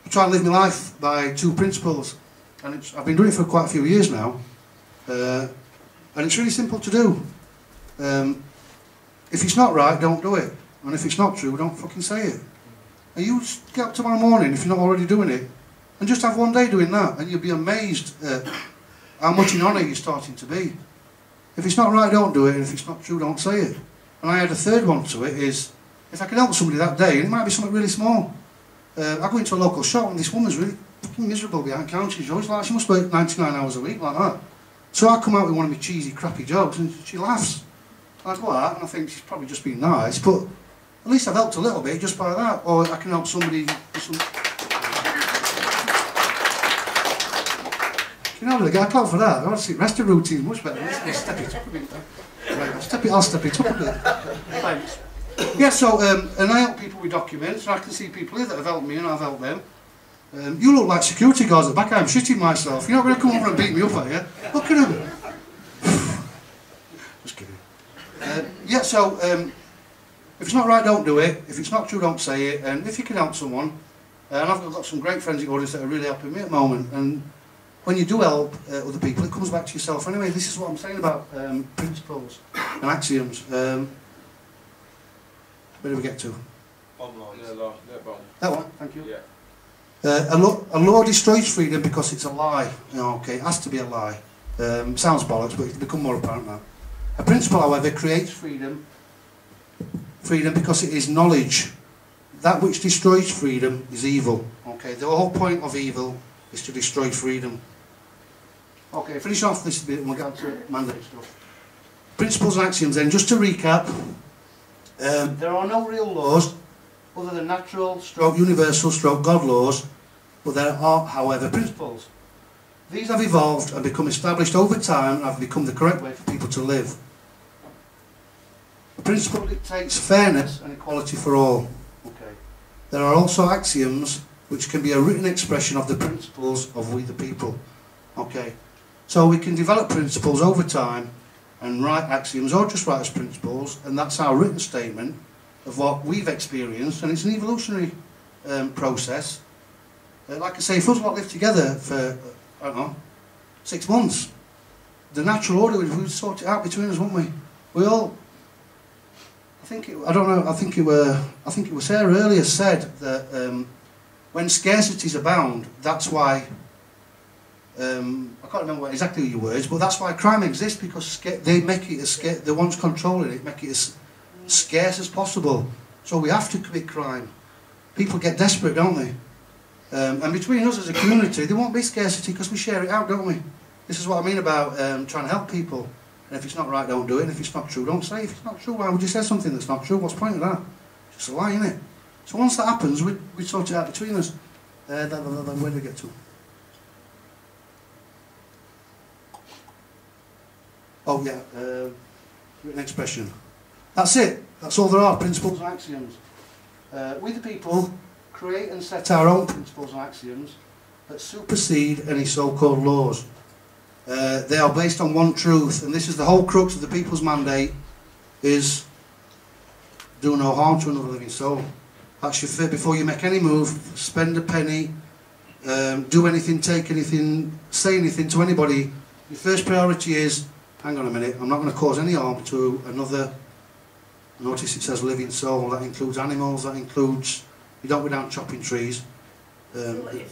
I try and live my life by two principles, and I've been doing it for quite a few years now. And it's really simple to do. If it's not right, don't do it. And if it's not true, don't fucking say it. And you get up tomorrow morning, if you're not already doing it, and just have one day doing that, and you'll be amazed at how much in honour you're starting to be. If it's not right, don't do it, and if it's not true, don't say it. And I had a third one to it, is, if I can help somebody that day, and it might be something really small. I go into a local shop, and this woman's really fucking miserable behind counter. She's always like, she must work 99 hours a week, like that. So I come out with one of my cheesy, crappy jokes, and she laughs. I go out, and I think she's probably just being nice, but at least I've helped a little bit just by that. Or I can help somebody with some... You know, I clap for that. I want to see the rest of the routine much better. Let's step it up a bit. Right, I'll step it up a bit. Thanks. Yeah, so, and I help people with documents, and I can see people here that have helped me, and I've helped them. You look like security guards at the back. I'm shitting myself. You're not going to come over and beat me up, are you? Look at them. Just kidding. Yeah, so, if it's not right, don't do it. If it's not true, don't say it. And if you can help someone, and I've got some great friends at audience that are really helping me at the moment, and when you do help other people, it comes back to yourself. Anyway, this is what I'm saying about principles and axioms. Where do we get to? That one, thank you. Yeah. A law destroys freedom because it's a lie. You know, okay, it has to be a lie. Sounds bollocks, but it's become more apparent now. A principle, however, creates freedom because it is knowledge. That which destroys freedom is evil. Okay, the whole point of evil is to destroy freedom. Okay, finish off this bit and we'll get on to mandate stuff. Principles and axioms then, just to recap, there are no real laws other than natural, stroke, universal, stroke, God laws, but there are, however, principles. These have evolved and become established over time and have become the correct way for people to live. A principle dictates fairness and equality for all. Okay. There are also axioms which can be a written expression of the principles of we the people. Okay. So we can develop principles over time and write axioms or just write as principles, and that's our written statement of what we've experienced, and it's an evolutionary process. Like I say, if us lot lived together for, I don't know, 6 months, the natural order would sort it out between us, wouldn't we? We all, I think it was Sarah earlier said that when scarcities abound, that's why, I can't remember exactly your words, but that's why crime exists, because they make it as the ones controlling it make it as scarce as possible. So we have to commit crime. People get desperate, don't they? And between us as a community, there won't be scarcity because we share it out, don't we? This is what I mean about trying to help people. And if it's not right, don't do it. And if it's not true, don't say it. If it's not true, why would you say something that's not true? What's the point of that? It's just a lie, isn't it? So once that happens, we sort it out between us. Where do we get to? Oh yeah, written expression. That's it. That's all there are, principles and axioms. We the people create and set our own principles and axioms that supersede any so-called laws. They are based on one truth, and this is the whole crux of the people's mandate, is do no harm to another living soul. That's your fit before you make any move, spend a penny, do anything, take anything, say anything to anybody. Your first priority is, hang on a minute, I'm not going to cause any harm to another. Notice it says living soul, that includes animals, that includes, you don't go down chopping trees. It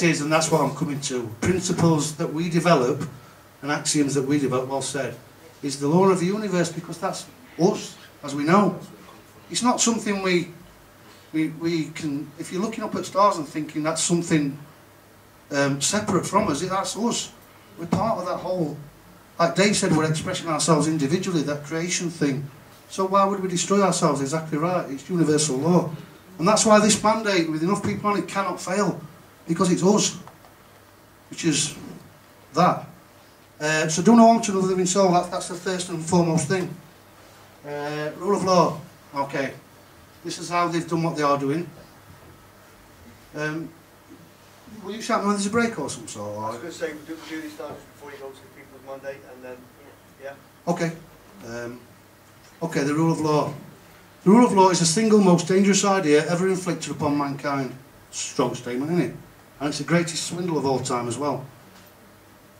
is, and that's what I'm coming to. Principles that we develop and axioms that we develop, well said, is the law of the universe, because that's us, as we know. It's not something we can, if you're looking up at stars and thinking that's something separate from us, that's us. We're part of that whole, like Dave said, we're expressing ourselves individually, that creation thing. So why would we destroy ourselves? Exactly right, it's universal law. And that's why this mandate, with enough people on it, cannot fail. Because it's us, which is that. So do no harm to another living soul, that's the first and foremost thing. Rule of law, okay. This is how they've done what they are doing. Will you shout me when there's a break or some sort? I was going to say, we'll do this now just before you go to the people's mandate, and then, yeah. Okay. Okay, the rule of law. The rule of law is the single most dangerous idea ever inflicted upon mankind. Strong statement, isn't it? And it's the greatest swindle of all time as well.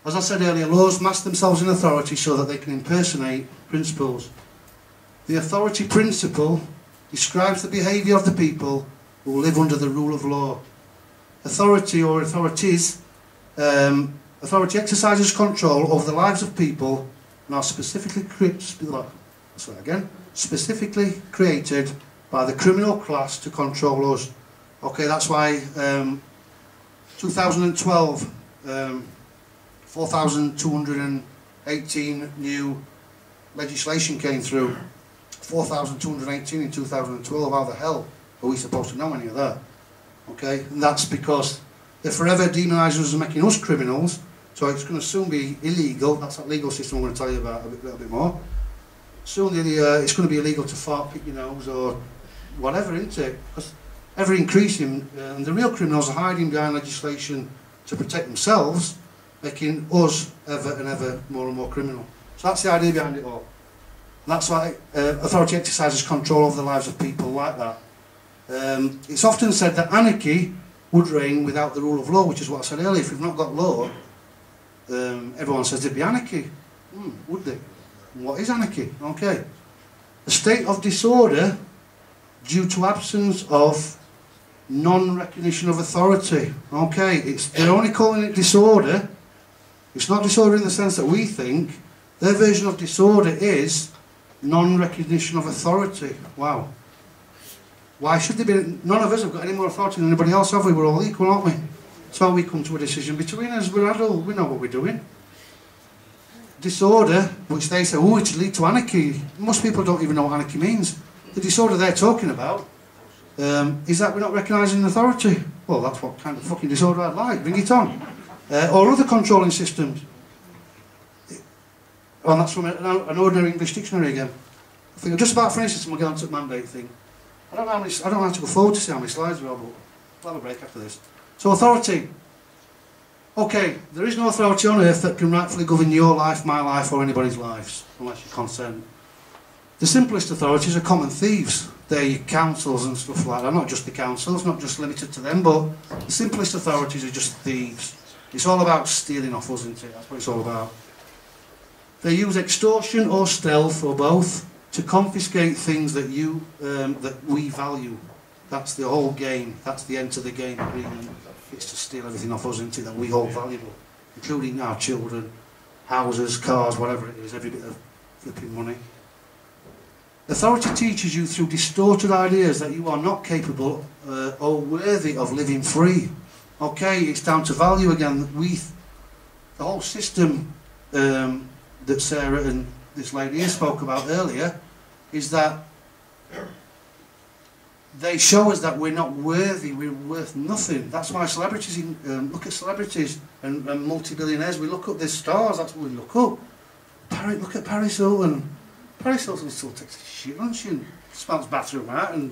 As I said earlier, laws mask themselves in authority so that they can impersonate principles. The authority principle describes the behaviour of the people who live under the rule of law. Authority or authorities, authority exercises control over the lives of people and are specifically created by the criminal class to control us. Okay, that's why 2012, 4,218 new legislation came through. 4,218 in 2012, how the hell are we supposed to know any of that? Okay, and that's because they're forever demonising us and making us criminals, so it's going to soon be illegal. That's that legal system I'm going to tell you about a little bit more. Soon it's going to be illegal to fart, pick your nose, or whatever, isn't it? Because ever increasing, and the real criminals are hiding behind legislation to protect themselves, making us ever and ever more and more criminal. So that's the idea behind it all. And that's why authority exercises control over the lives of people like that. It's often said that anarchy would reign without the rule of law, which is what I said earlier. If we've not got law, everyone says there'd be anarchy. Would they? What is anarchy? Okay. A state of disorder due to absence of non-recognition of authority. Okay, they're only calling it disorder. It's not disorder in the sense that we think. Their version of disorder is non-recognition of authority. Wow. Why should there be? None of us have got any more authority than anybody else, have we? We're all equal, aren't we? So we come to a decision between us. We're adult. We know what we're doing. Disorder, which they say, oh, it should lead to anarchy. Most people don't even know what anarchy means. The disorder they're talking about is that we're not recognising authority. Well, that's what kind of fucking disorder I'd like. Bring it on. Or other controlling systems. Oh, and that's from an ordinary English dictionary again. I think I'm just about finished this and we'll get on to the mandate thing. I don't have to go forward to see how many slides there are, but we'll have a break after this. So authority. Okay, there is no authority on earth that can rightfully govern your life, my life, or anybody's lives, unless you're consent. The simplest authorities are common thieves. They're your councils and stuff like that. Not just the councils, not just limited to them, but the simplest authorities are just thieves. It's all about stealing off us, isn't it? That's what it's all about. They use extortion or stealth, or both, to confiscate things that that we value. That's the whole game. That's the end to the game agreement. It's to steal everything off us, isn't it, that we hold valuable, including our children, houses, cars, whatever it is, every bit of flipping money. Authority teaches you through distorted ideas that you are not capable or worthy of living free. Okay, it's down to value again. The whole system that Sarah and this lady here spoke about earlier is that they show us that we're not worthy, we're worth nothing. That's why celebrities, look at celebrities and multi-billionaires, we look up their stars, that's what we look up. Look at Paris Hilton. Paris Hilton still takes a shit, doesn't she? And smells bathroom out, and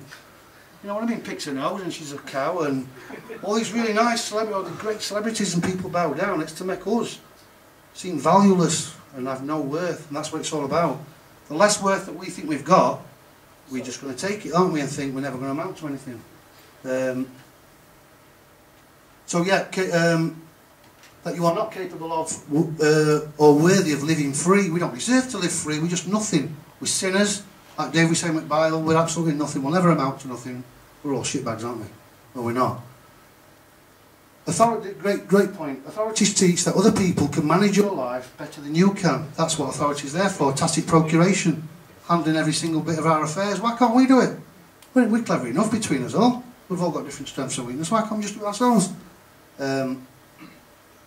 you know what I mean, picks her nose and she's a cow, and all these really nice celebrities, all the great celebrities, and people bow down. It's to make us seem valueless and have no worth, and that's what it's all about. The less worth that we think we've got, we're just going to take it, aren't we, and think we're never going to amount to anything. So yeah, that you are not capable of or worthy of living free. We don't deserve to live free, we're just nothing. We're sinners, like David say McBile, we're absolutely nothing, we'll never amount to nothing. We're all shitbags, aren't we? No, we're not. Authority, great point. Authorities teach that other people can manage your life better than you can. That's what authority is there for, tacit procuration. Handling every single bit of our affairs. Why can't we do it? We're clever enough between us all. We've all got different strengths and weaknesses. Why can't we just do it ourselves?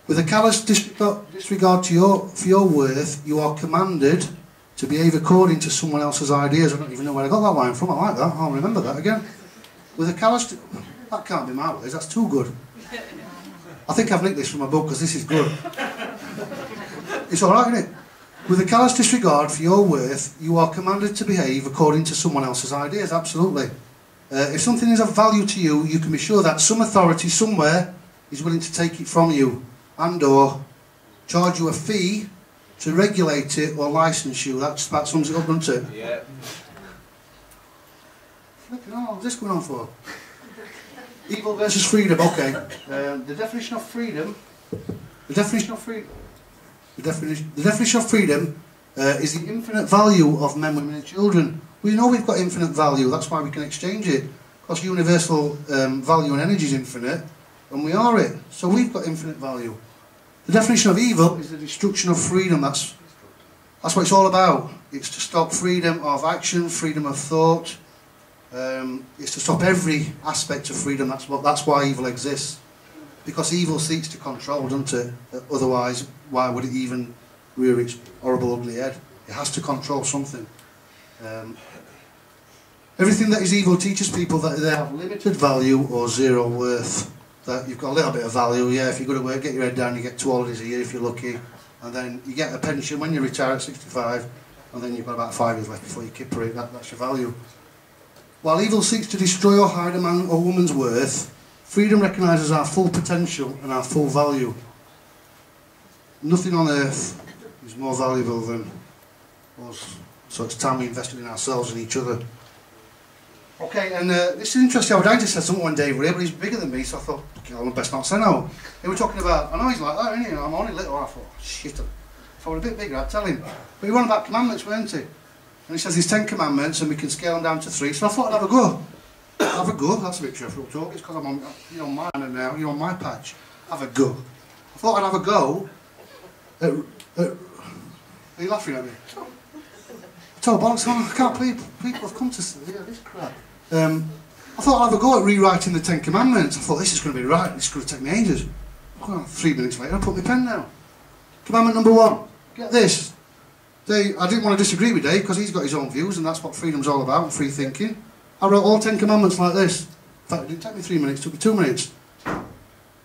With a callous disregard for your worth, you are commanded to behave according to someone else's ideas. I don't even know where I got that line from. I like that. I'll remember that again. With a callous... That can't be my words. That's too good. I think I've nicked this from a book because this is good. It's alright, isn't it? With a callous disregard for your worth, you are commanded to behave according to someone else's ideas, absolutely. If something is of value to you, you can be sure that some authority somewhere is willing to take it from you and or charge you a fee to regulate it or license you. That sums it up, doesn't it? Yeah. Flipping hell, what's this going on for? Evil versus freedom, okay. The definition of freedom is the infinite value of men, women and children. We know we've got infinite value, that's why we can exchange it. Because universal value and energy is infinite, and we are it. So we've got infinite value. The definition of evil is the destruction of freedom. That's what it's all about. It's to stop freedom of action, freedom of thought. It's to stop every aspect of freedom. That's why evil exists. Because evil seeks to control, doesn't it? Otherwise, why would it even rear its horrible, ugly head? It has to control something. Everything that is evil teaches people that they have limited value or zero worth. That you've got a little bit of value, yeah, if you're good at work, get your head down, you get 2 holidays a year if you're lucky, and then you get a pension when you retire at 65, and then you've got about 5 years left before you kipper it. That's your value. While evil seeks to destroy or hide a man or woman's worth, freedom recognises our full potential and our full value. Nothing on earth is more valuable than us, so it's time we invested in ourselves and each other. Okay, and this is interesting. I was dying to say something one day, but he's bigger than me, so I thought, okay, I'm best not say no. They were talking about, I know he's like that, isn't he? I'm only little. I thought, shit. If I were a bit bigger, I'd tell him. But he were on about commandments, weren't he? And he says there's 10 commandments, and we can scale them down to 3. So I thought I'd have a go. Have a go. That's a bit cheerful talk. It's because I'm on, you're on mine and now you're on my patch. Have a go. I thought I'd have a go. Are you laughing at me? Tell bollocks, I can't believe people have come to hear this crap. I thought I'd have a go at rewriting the 10 Commandments. I thought this is going to be right, this is going to take me ages. Well, 3 minutes later, I put my pen down. Commandment number 1, get this. I didn't want to disagree with Dave because he's got his own views and that's what freedom's all about, and free thinking. I wrote all 10 Commandments like this. In fact, it didn't take me 3 minutes, it took me 2 minutes.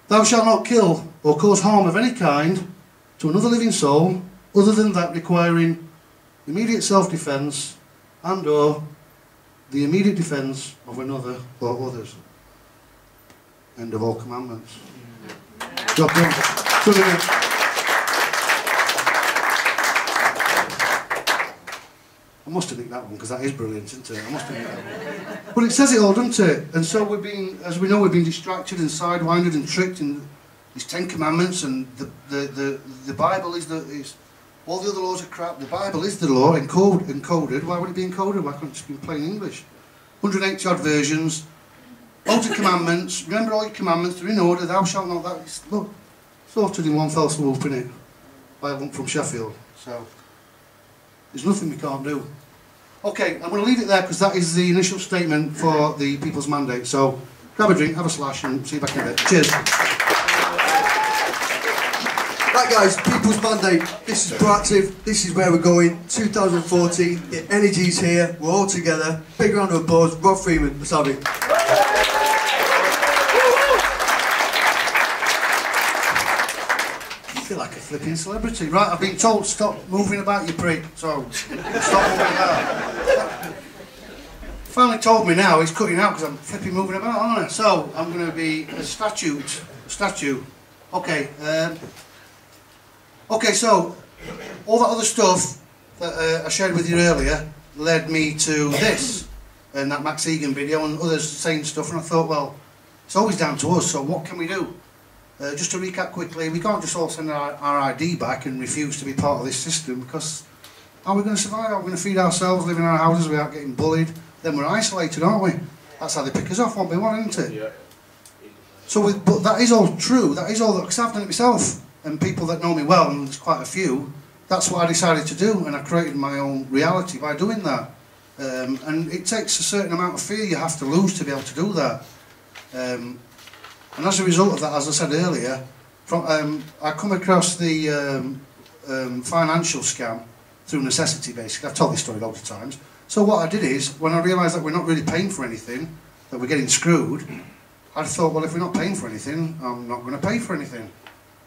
Thou shalt not kill or cause harm of any kind to another living soul, other than that requiring immediate self-defence and or the immediate defence of another or others. End of all commandments. Job done. I must have nicked that one because that is brilliant, isn't it? I must have nicked that one. But it says it all, doesn't it? And so we've been, as we know, we've been distracted and sidewinded and tricked in these 10 Commandments, and the Bible is all the other laws are crap. The Bible is the law, encoded. Why would it be encoded? Why couldn't it just be in plain English? 180 odd versions, loads of commandments. Remember all your commandments, they're in order. Thou shalt not that. Look, sorted in one fell swoop, innit? By a lump from Sheffield. So there's nothing we can't do. Okay, I'm going to leave it there because that is the initial statement for the People's Mandate. So grab a drink, have a slash, and see you back in a bit. Cheers. Right guys, People's Mandate, this is proactive, this is where we're going, 2014, the energy's here, we're all together, big round of applause, Rob Freeman, let's have it. I feel like a flipping celebrity. Right, I've been told stop moving about, you prick, so stop moving about. Finally told me now, he's cutting out because I'm flipping moving about, aren't I? So, I'm going to be a statue. Okay, okay, so all that other stuff that I shared with you earlier led me to this and that Max Egan video and others saying stuff, and I thought, well, it's always down to us, so what can we do? Just to recap quickly, we can't just all send our ID back and refuse to be part of this system, because how are we going to survive? How are we going to feed ourselves, live in our houses without getting bullied? Then we're isolated, aren't we? That's how they pick us off one by one, isn't it? Yeah. So, but that is all true, that is all that, because I've done it myself. And people that know me well, and there's quite a few, that's what I decided to do, and I created my own reality by doing that. And it takes a certain amount of fear you have to lose to be able to do that. And as a result of that, as I said earlier, I come across the financial scam through necessity, basically. I've told this story loads of times. So what I did is, when I realised that we're not really paying for anything, that we're getting screwed, I thought, well, if we're not paying for anything, I'm not going to pay for anything.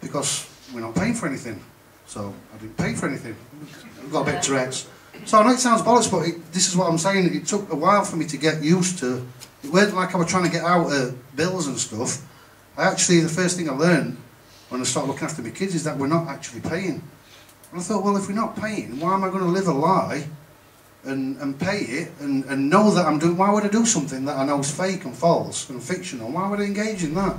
Because we're not paying for anything. So I didn't pay for anything. I've got a bit of Tourette's. So I know it sounds bollocks, but this is what I'm saying. It took a while for me to get used to. It wasn't like I was trying to get out of bills and stuff. The first thing I learned when I started looking after my kids is that we're not actually paying. And I thought, well, if we're not paying, why am I going to live a lie and pay it and know that I'm doing, why would I do something that I know is fake and false and fictional? Why would I engage in that?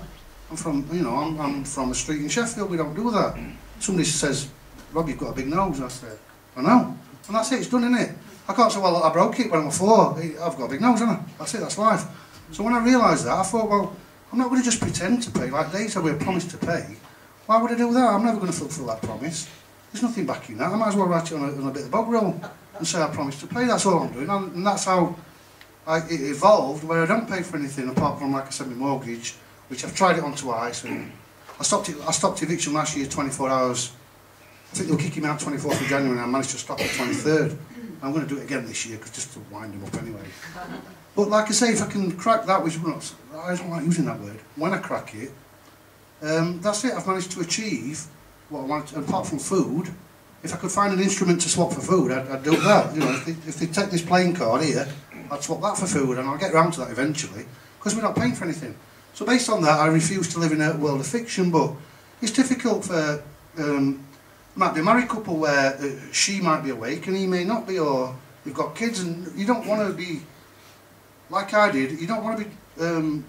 I'm from a street in Sheffield, we don't do that. Somebody says, Rob, you've got a big nose. I said, I know. And that's it, it's done, isn't it? I can't say, well, I broke it when I was 4. I've got a big nose, haven't I? That's it, that's life. So when I realised that, I thought, well, I'm not going to just pretend to pay. Like Dave said, we're promised to pay. Why would I do that? I'm never going to fulfil that promise. There's nothing backing that. I might as well write it on a bit of bog roll and say I promised to pay. That's all I'm doing. And that's how it evolved, where I don't pay for anything apart from, like I said, my mortgage, which I've tried it onto ice, and I stopped eviction last year 24 hours. I think they were kicking me out 24th of January and I managed to stop it 23rd. I'm going to do it again this year, because just to wind them up anyway. But like I say, if I can crack that, which I don't like using that word, when I crack it, that's it, I've managed to achieve what I want. Apart from food, if I could find an instrument to swap for food, I'd do that. You know, if they take this playing card here, I'd swap that for food, and I'll get around to that eventually, because we're not paying for anything. So based on that, I refuse to live in a world of fiction, but it's difficult for, might be a married couple where she might be awake and he may not be, or you've got kids and you don't want to be like I did, you don't want to be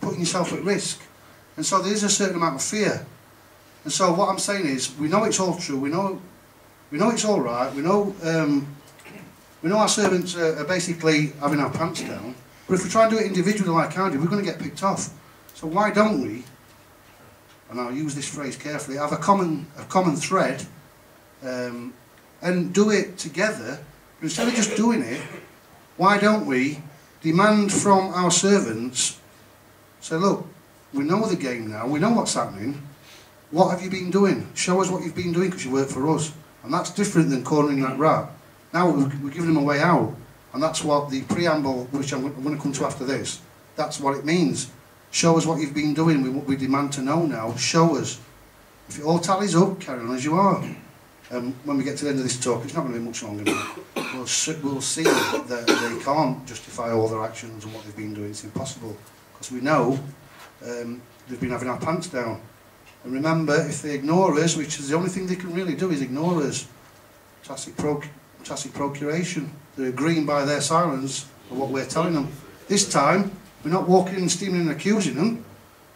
putting yourself at risk. And so there is a certain amount of fear. And so what I'm saying is, we know it's all true, we know it's all right, we know our servants are basically having our pants down, but if we try and do it individually like I do, we're going to get picked off. So why don't we, and I'll use this phrase carefully, have a common thread and do it together? But instead of just doing it, why don't we demand from our servants, say, look, we know the game now, we know what's happening, what have you been doing? Show us what you've been doing because you work for us. And that's different than cornering that rat. Now we're giving them a way out. And that's what the preamble, which I'm going to come to after this, that's what it means. Show us what you've been doing, we demand to know now, show us. If it all tallies up, carry on as you are. When we get to the end of this talk, it's not going to be much longer now, we'll see that they can't justify all their actions and what they've been doing. It's impossible, because we know they've been having our pants down. And remember, if they ignore us, which is the only thing they can really do is ignore us, tacit procuration. They're agreeing by their silence of what we're telling them. This time, we're not walking in, steaming and accusing them.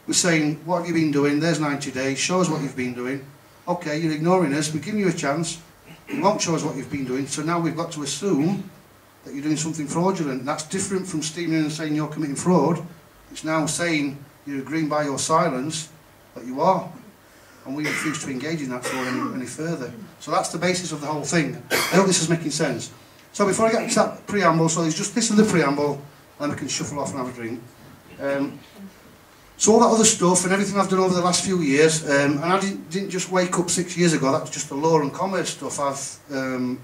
We're saying, what have you been doing? There's 90 days, show us what you've been doing. Okay, you're ignoring us, we're giving you a chance. You won't show us what you've been doing, so now we've got to assume that you're doing something fraudulent. That's different from steaming and saying you're committing fraud. It's now saying you're agreeing by your silence that you are. And we refuse to engage in that fraud any further. So that's the basis of the whole thing. I hope this is making sense. So before I get to that preamble, so there's just this in the preamble, then we can shuffle off and have a drink. So all that other stuff and everything I've done over the last few years, and I didn't just wake up 6 years ago, that was just the law and commerce stuff. In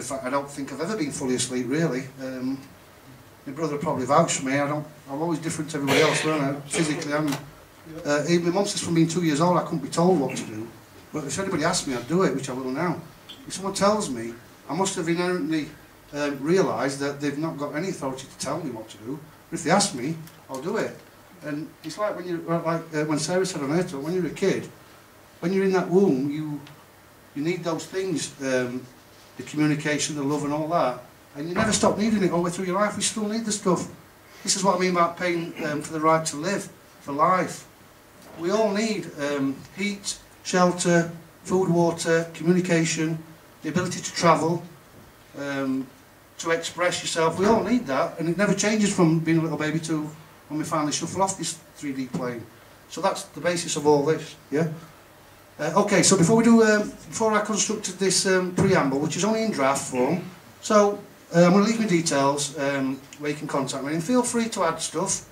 fact, I don't think I've ever been fully asleep, really. My brother will probably vouch for me. I'm always different to everybody else, aren't I? Physically, even my mum says from being 2 years old, I couldn't be told what to do. But if anybody asks me, I'd do it, which I will now. If someone tells me, I must have inherently realised that they've not got any authority to tell me what to do. But if they ask me, I'll do it. And it's like when when Sarah said on her talk, when you're a kid, when you're in that womb, you need those things, the communication, the love and all that. And you never stop needing it all the way through your life. We still need the stuff. This is what I mean about paying for the right to live, for life. We all need heat, shelter, food, water, communication, the ability to travel, to express yourself. We all need that, and it never changes from being a little baby to when we finally shuffle off this 3D plane. So that's the basis of all this, yeah? Okay, so before I constructed this preamble, which is only in draft form, so I'm going to leave my details where you can contact me, and feel free to add stuff,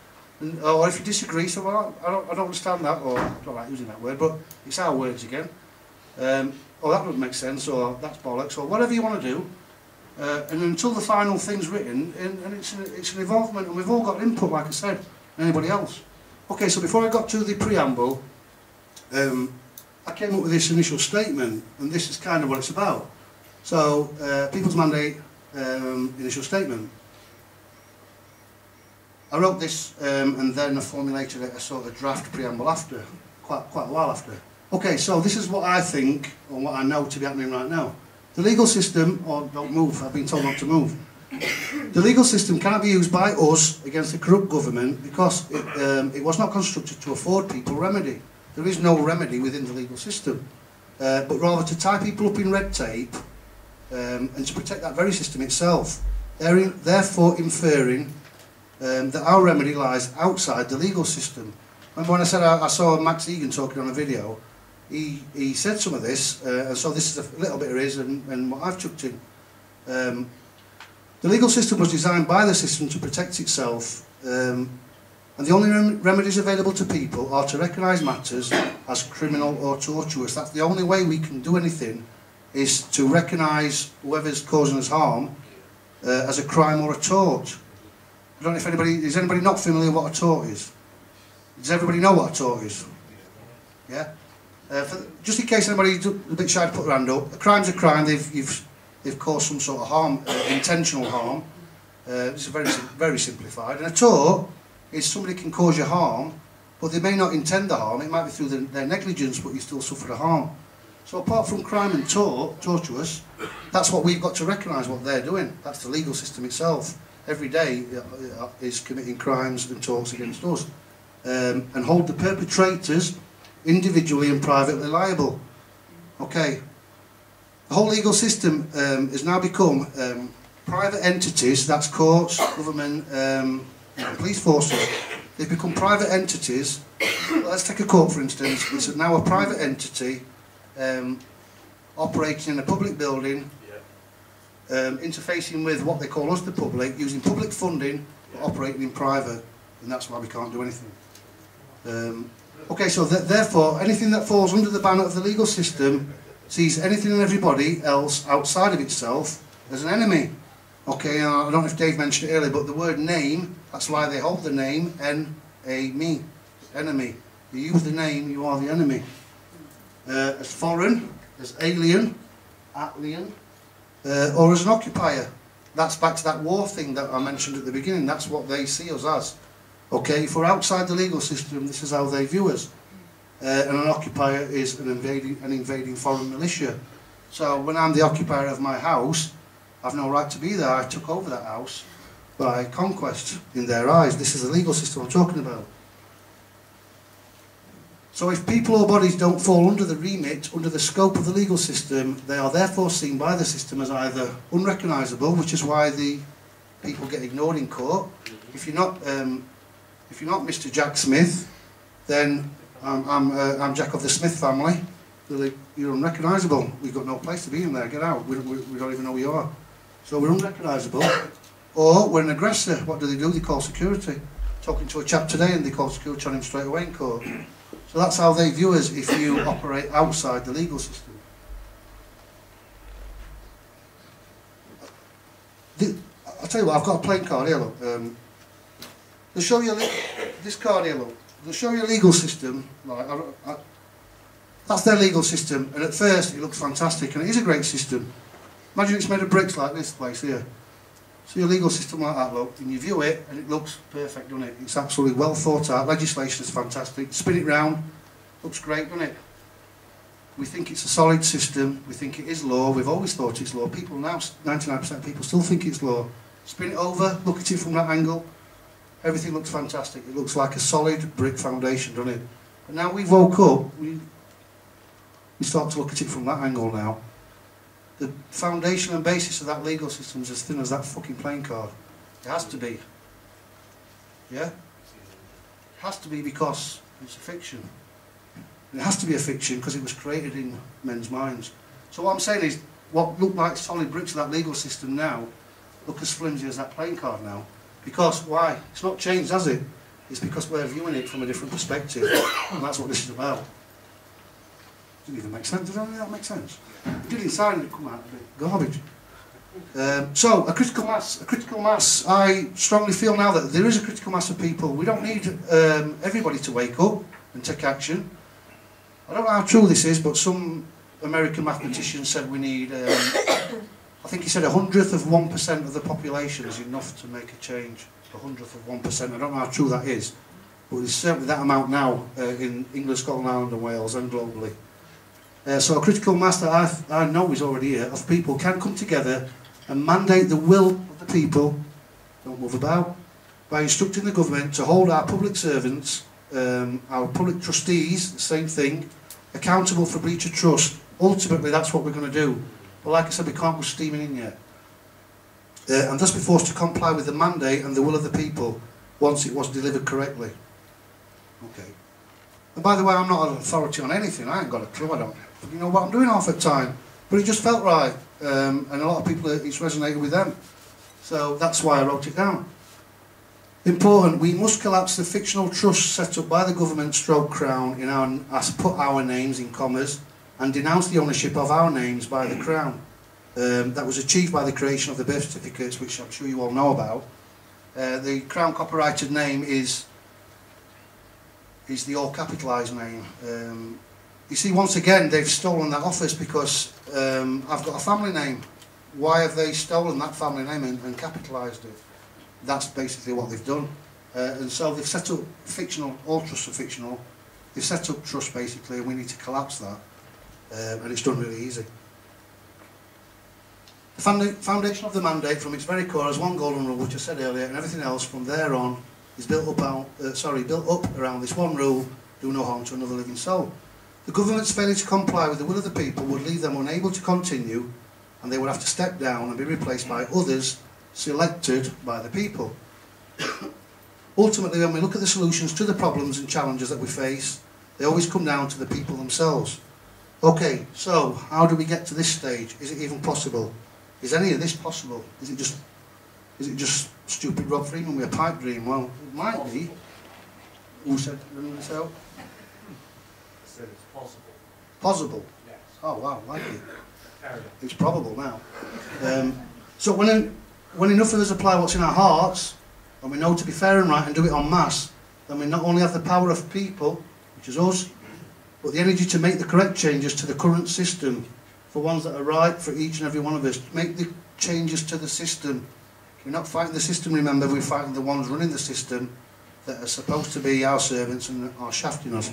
or if you disagree, so well, I don't understand that, or I don't like using that word, but it's our words again. Or that doesn't make sense, or that's bollocks, or whatever you want to do. And until the final thing's written, and it's an involvement, and we've all got input, like I said, anybody else. Okay, so before I got to the preamble, I came up with this initial statement, and this is kind of what it's about. So, People's Mandate initial statement. I wrote this, and then I formulated a sort of draft preamble after, quite a while after. Okay, so this is what I think, or what I know to be happening right now. The legal system, or don't move, I've been told not to move. The legal system cannot be used by us against a corrupt government because it was not constructed to afford people remedy. There is no remedy within the legal system, but rather to tie people up in red tape and to protect that very system itself, therefore inferring that our remedy lies outside the legal system. Remember when I said I saw Max Egan talking on a video? He said some of this, and so this is a little bit of his and what I've chucked in. The legal system was designed by the system to protect itself, and the only remedies available to people are to recognise matters as criminal or tortuous. That's the only way we can do anything, is to recognise whoever's causing us harm as a crime or a tort. I don't know if is anybody not familiar with what a tort is? Does everybody know what a tort is? Yeah? Just in case anybody's a bit shy to put their hand up, a crime's a crime. They've caused some sort of harm, intentional harm. This is very simplified. And a tort is somebody can cause you harm, but they may not intend the harm. It might be through their negligence, but you still suffer the harm. So apart from crime and tortuous, that's what we've got to recognise what they're doing. That's the legal system itself. every day is committing crimes and talks against us, and hold the perpetrators individually and privately liable. Okay, the whole legal system has now become private entities, that's courts, government, police forces. They've become private entities. Let's take a court for instance. It's now a private entity operating in a public building, interfacing with what they call us the public, using public funding, but operating in private, and that's why we can't do anything. Okay, so therefore anything that falls under the banner of the legal system sees anything and everybody else outside of itself as an enemy. Okay, I don't know if Dave mentioned it earlier, but the word name, that's why they hold the name, N-A-M-E, enemy. You use the name, you are the enemy. As foreign, as alien, or as an occupier. That's back to that war thing that I mentioned at the beginning. That's what they see us as. Okay, if we're outside the legal system, this is how they view us. And an occupier is an invading foreign militia. So when I'm the occupier of my house, I've no right to be there. I took over that house by conquest in their eyes. This is the legal system I'm talking about. So if people or bodies don't fall under the remit, under the scope of the legal system, they are therefore seen by the system as either unrecognisable, which is why the people get ignored in court. If you're not Mr. Jack Smith, then I'm Jack of the Smith family. You're unrecognisable. We've got no place to be in there. Get out. We don't even know who you are. So we're unrecognisable. Or we're an aggressor. What do? They call security. Talking to a chap today and they call security on him straight away in court. So that's how they view us if you operate outside the legal system. I'll tell you what, I've got a playing card here, look. They'll show you this card here, look. They'll show you a legal system. Like, that's their legal system, and at first it looks fantastic, and it is a great system. Imagine it's made of bricks like this place here. So your legal system like that, look, and you view it, and it looks perfect, doesn't it? It's absolutely well thought out. Legislation is fantastic. Spin it round, looks great, doesn't it? We think it's a solid system. We think it is law. We've always thought it's law. People now, 99% of people still think it's law. Spin it over, look at it from that angle. Everything looks fantastic. It looks like a solid brick foundation, doesn't it? But now we've woke up, we start to look at it from that angle now. The foundation and basis of that legal system is as thin as that fucking playing card. It has to be. Yeah? It has to be because it's a fiction. And it has to be a fiction because it was created in men's minds. So what I'm saying is, what look like solid bricks of that legal system now look as flimsy as that playing card now. Because, why? It's not changed, has it? It's because we're viewing it from a different perspective. And that's what this is about. Didn't even make sense. Does any of that make sense? It did inside and it come out a bit garbage. So, a critical mass, I strongly feel now that there is a critical mass of people. We don't need everybody to wake up and take action. I don't know how true this is, but some American mathematician said we need, I think he said 1/100 of 1% of the population is enough to make a change. 1/100 of 1%. I don't know how true that is, but there's certainly that amount now in England, Scotland, Ireland and Wales and globally. So a critical mass that I know is already here of people can come together and mandate the will of the people, don't move about, by instructing the government to hold our public servants, our public trustees, the same thing, accountable for breach of trust. Ultimately that's what we're going to do. But like I said, we can't go steaming in yet. And thus be forced to comply with the mandate and the will of the people once it was delivered correctly. Okay. And by the way, I'm not an authority on anything. I ain't got a clue. I don't know what I'm doing half the time. But it just felt right. And a lot of people, it's resonated with them. So that's why I wrote it down. Important, we must collapse the fictional trust set up by the government stroke crown in put our names in commas and denounce the ownership of our names by the crown. That was achieved by the creation of the birth certificates, which I'm sure you all know about. The crown copyrighted name is the all capitalised name. You see, once again, they've stolen that off us because I've got a family name. Why have they stolen that family name and capitalised it? That's basically what they've done. And so they've set up fictional, all trusts are fictional. They've set up trust basically, and we need to collapse that. And it's done really easy. The foundation of the mandate from its very core has one golden rule, which I said earlier, and everything else from there on is built up around this one rule: do no harm to another living soul. The government's failure to comply with the will of the people would leave them unable to continue, and they would have to step down and be replaced by others selected by the people. Ultimately, when we look at the solutions to the problems and challenges that we face, they always come down to the people themselves. Okay, so how do we get to this stage? Is it even possible? Is any of this possible? Is it just stupid Rob Freeman with a pipe dream? Well, it might be. Who said this out? I said it's possible. Possible? Yes. Oh wow, like it. Carry on. It's probable now. So when enough of us apply what's in our hearts, and we know to be fair and right and do it en masse, then we not only have the power of people, which is us, but the energy to make the correct changes to the current system, for ones that are right for each and every one of us. Make the changes to the system. We're not fighting the system, remember, we're fighting the ones running the system that are supposed to be our servants and are shafting us.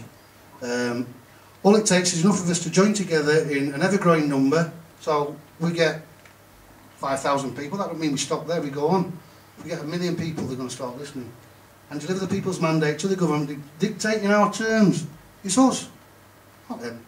All it takes is enough of us to join together in an ever-growing number. So we get 5,000 people, that doesn't mean we stop there, we go on. If we get 1 million people, they're going to start listening. And deliver the people's mandate to the government, dictating our terms. It's us, not them.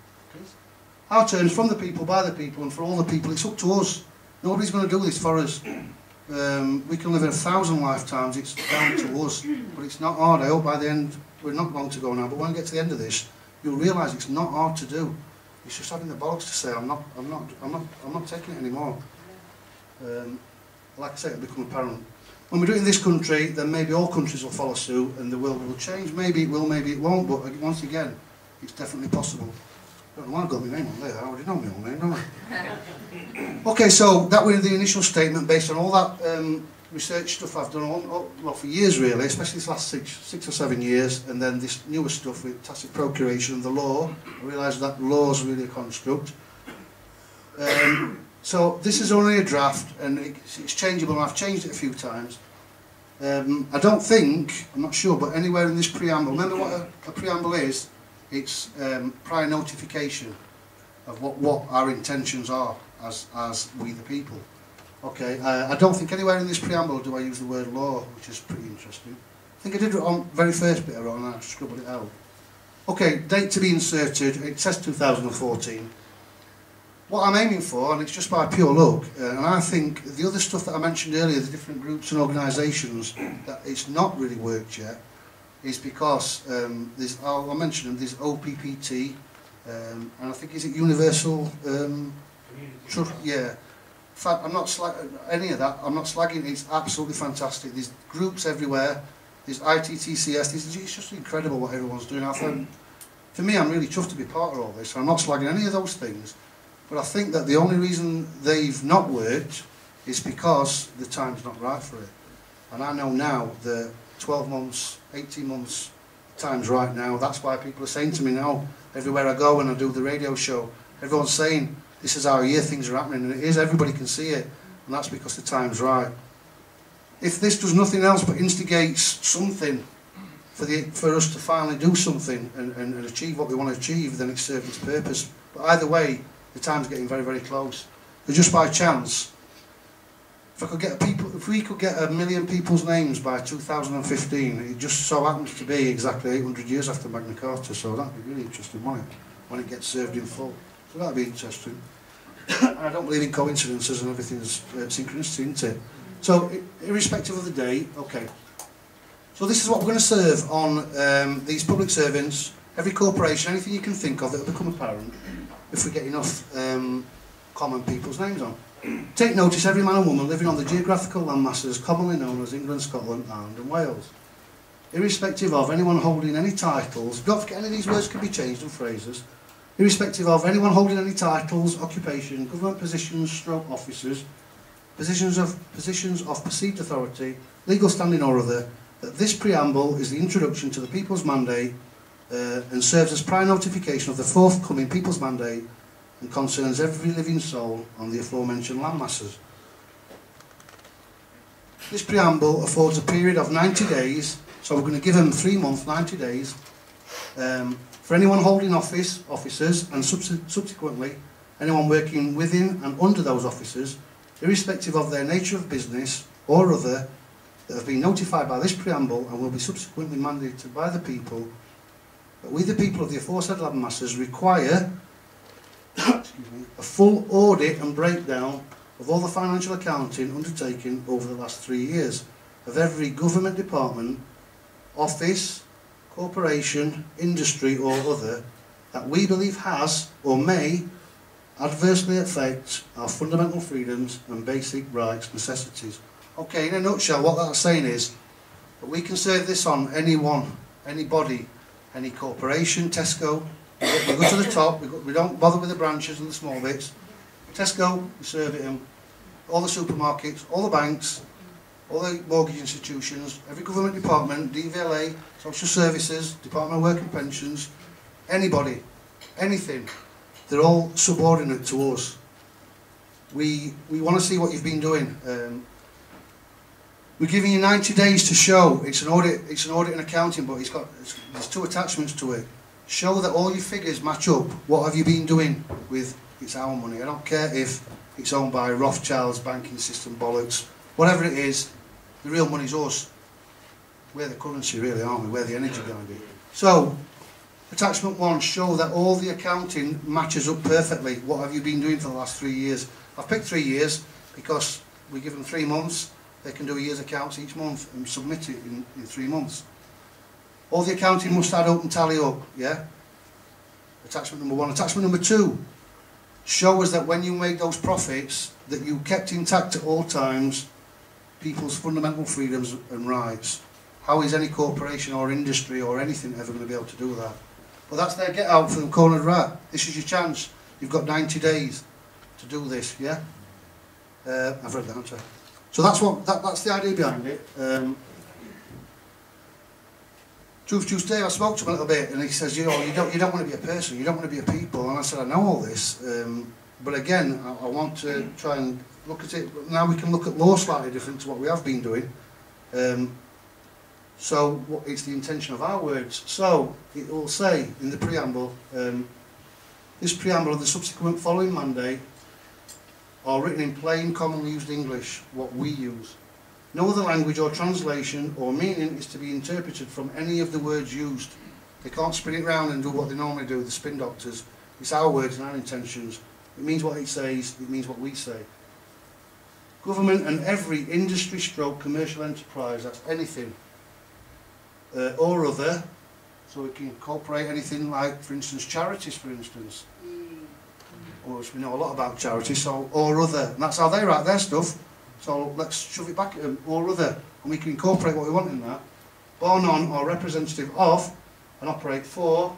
Our terms from the people, by the people, and for all the people. It's up to us. Nobody's going to do this for us. We can live in 1,000 lifetimes, it's down to us. But it's not hard. I hope by the end, we're not long to go now, but when we get to the end of this, you'll realise it's not hard to do. It's just having the bollocks to say, I'm not taking it anymore. Like I say, it'll become apparent. When we do it in this country, then maybe all countries will follow suit and the world will change. Maybe it will, maybe it won't, but once again, it's definitely possible. I don't know why I've got my name on there, I already know my own name, don't I? Okay, so that was the initial statement based on all that research stuff I've done well, for years really, especially this last six or 7 years, and then this newer stuff with tacit procuration and the law. I realised that law is really a construct. So this is only a draft and it's changeable, and I've changed it a few times. I don't think, I'm not sure, but anywhere in this preamble, remember what a preamble is? It's prior notification of what our intentions are as we the people. Okay, I don't think anywhere in this preamble do I use the word law, which is pretty interesting. I think I did it on the very first bit and I scribbled it out. Okay, date to be inserted, it says 2014. What I'm aiming for, and it's just by pure luck, and I think the other stuff that I mentioned earlier, the different groups and organisations, that it's not really worked yet, is because I'll mention them, there's OPPT, and I think, is it Universal Trust? Yeah. In fact, I'm not slagging any of that, I'm not slagging, it's absolutely fantastic. There's groups everywhere, there's ITTCS, it's just incredible what everyone's doing. I found, for me, I'm really chuffed to be part of all this, I'm not slagging any of those things. But I think that the only reason they've not worked is because the time's not right for it. And I know now that 12 months, 18 months, time's right now. That's why people are saying to me now, everywhere I go and I do the radio show, everyone's saying, this is our year, things are happening, and it is, everybody can see it, and that's because the time's right. If this does nothing else but instigates something for us to finally do something and achieve what we want to achieve, then it's served its purpose. But either way, the time's getting very, very close. But just by chance, if we could get 1 million people's names by 2015, it just so happens to be exactly 800 years after Magna Carta, so that'd be really interesting, wouldn't it? When it gets served in full. So that'd be interesting. I don't believe in coincidences and everything's synchronicity, isn't it? So, irrespective of the date, okay. So this is what we're going to serve on these public servants, every corporation, anything you can think of that will become apparent if we get enough common people's names on. Take notice, every man and woman living on the geographical landmasses commonly known as England, Scotland, Ireland and Wales. Irrespective of anyone holding any titles, don't forget any of these words can be changed and phrases, irrespective of anyone holding any titles, occupation, government positions, stroke officers, positions of perceived authority, legal standing or other, that this preamble is the introduction to the People's Mandate and serves as prior notification of the forthcoming People's Mandate and concerns every living soul on the aforementioned landmasses. This preamble affords a period of 90 days, so we're going to give them 3 months, 90 days, for anyone holding officers, and subsequently anyone working within and under those officers irrespective of their nature of business or other, that have been notified by this preamble and will be subsequently mandated by the people, that we the people of the aforesaid land masses require excuse me, a full audit and breakdown of all the financial accounting undertaken over the last 3 years of every government department, office, corporation, industry or other that we believe has or may adversely affect our fundamental freedoms and basic rights necessities. Okay, in a nutshell, what that's saying is that we can serve this on anyone, anybody, any corporation, Tesco. We go to the top, we don't bother with the branches and the small bits. Tesco, we serve it in. All the supermarkets, all the banks, all the mortgage institutions, every government department, DVLA, social services, Department of Work and Pensions, anybody, anything. They're all subordinate to us. We want to see what you've been doing. We're giving you 90 days to show. It's an audit and accounting, but there's 2 attachments to it. Show that all your figures match up. What have you been doing with it's our money? I don't care if it's owned by Rothschild's banking system bollocks. Whatever it is, the real money's us. We're the currency really, aren't we? We're the energy going to be. So, attachment 1, show that all the accounting matches up perfectly. What have you been doing for the last 3 years? I've picked 3 years because we give them 3 months. They can do a year's accounts each month and submit it in 3 months. All the accounting must add up and tally up, yeah? Attachment number 1. Attachment number 2, show us that when you made those profits, that you kept intact at all times people's fundamental freedoms and rights. How is any corporation or industry or anything ever going to be able to do that? Well, that's their get out for the cornered rat. This is your chance. You've got 90 days to do this, yeah? I've read the answer. So that's the idea behind it. Truth Tuesday, I spoke to him a little bit, and he says, you know, you don't want to be a person, you don't want to be a people. And I said, I know all this, but again, I want to try and look at it. Now we can look at law slightly different to what we have been doing. So it's the intention of our words. So it will say in the preamble, this preamble and the subsequent following mandate are written in plain, commonly used English, what we use. No other language or translation or meaning is to be interpreted from any of the words used. They can't spin it round and do what they normally do, the spin doctors. It's our words and our intentions. It means what it says, it means what we say. Government and every industry stroke commercial enterprise, that's anything or other, so it can incorporate anything like, for instance, charities, for instance. Or we know a lot about charities, so or other, and that's how they write their stuff. So let's shove it back at them, or other, and we can incorporate what we want in that. Born on or representative of and operate for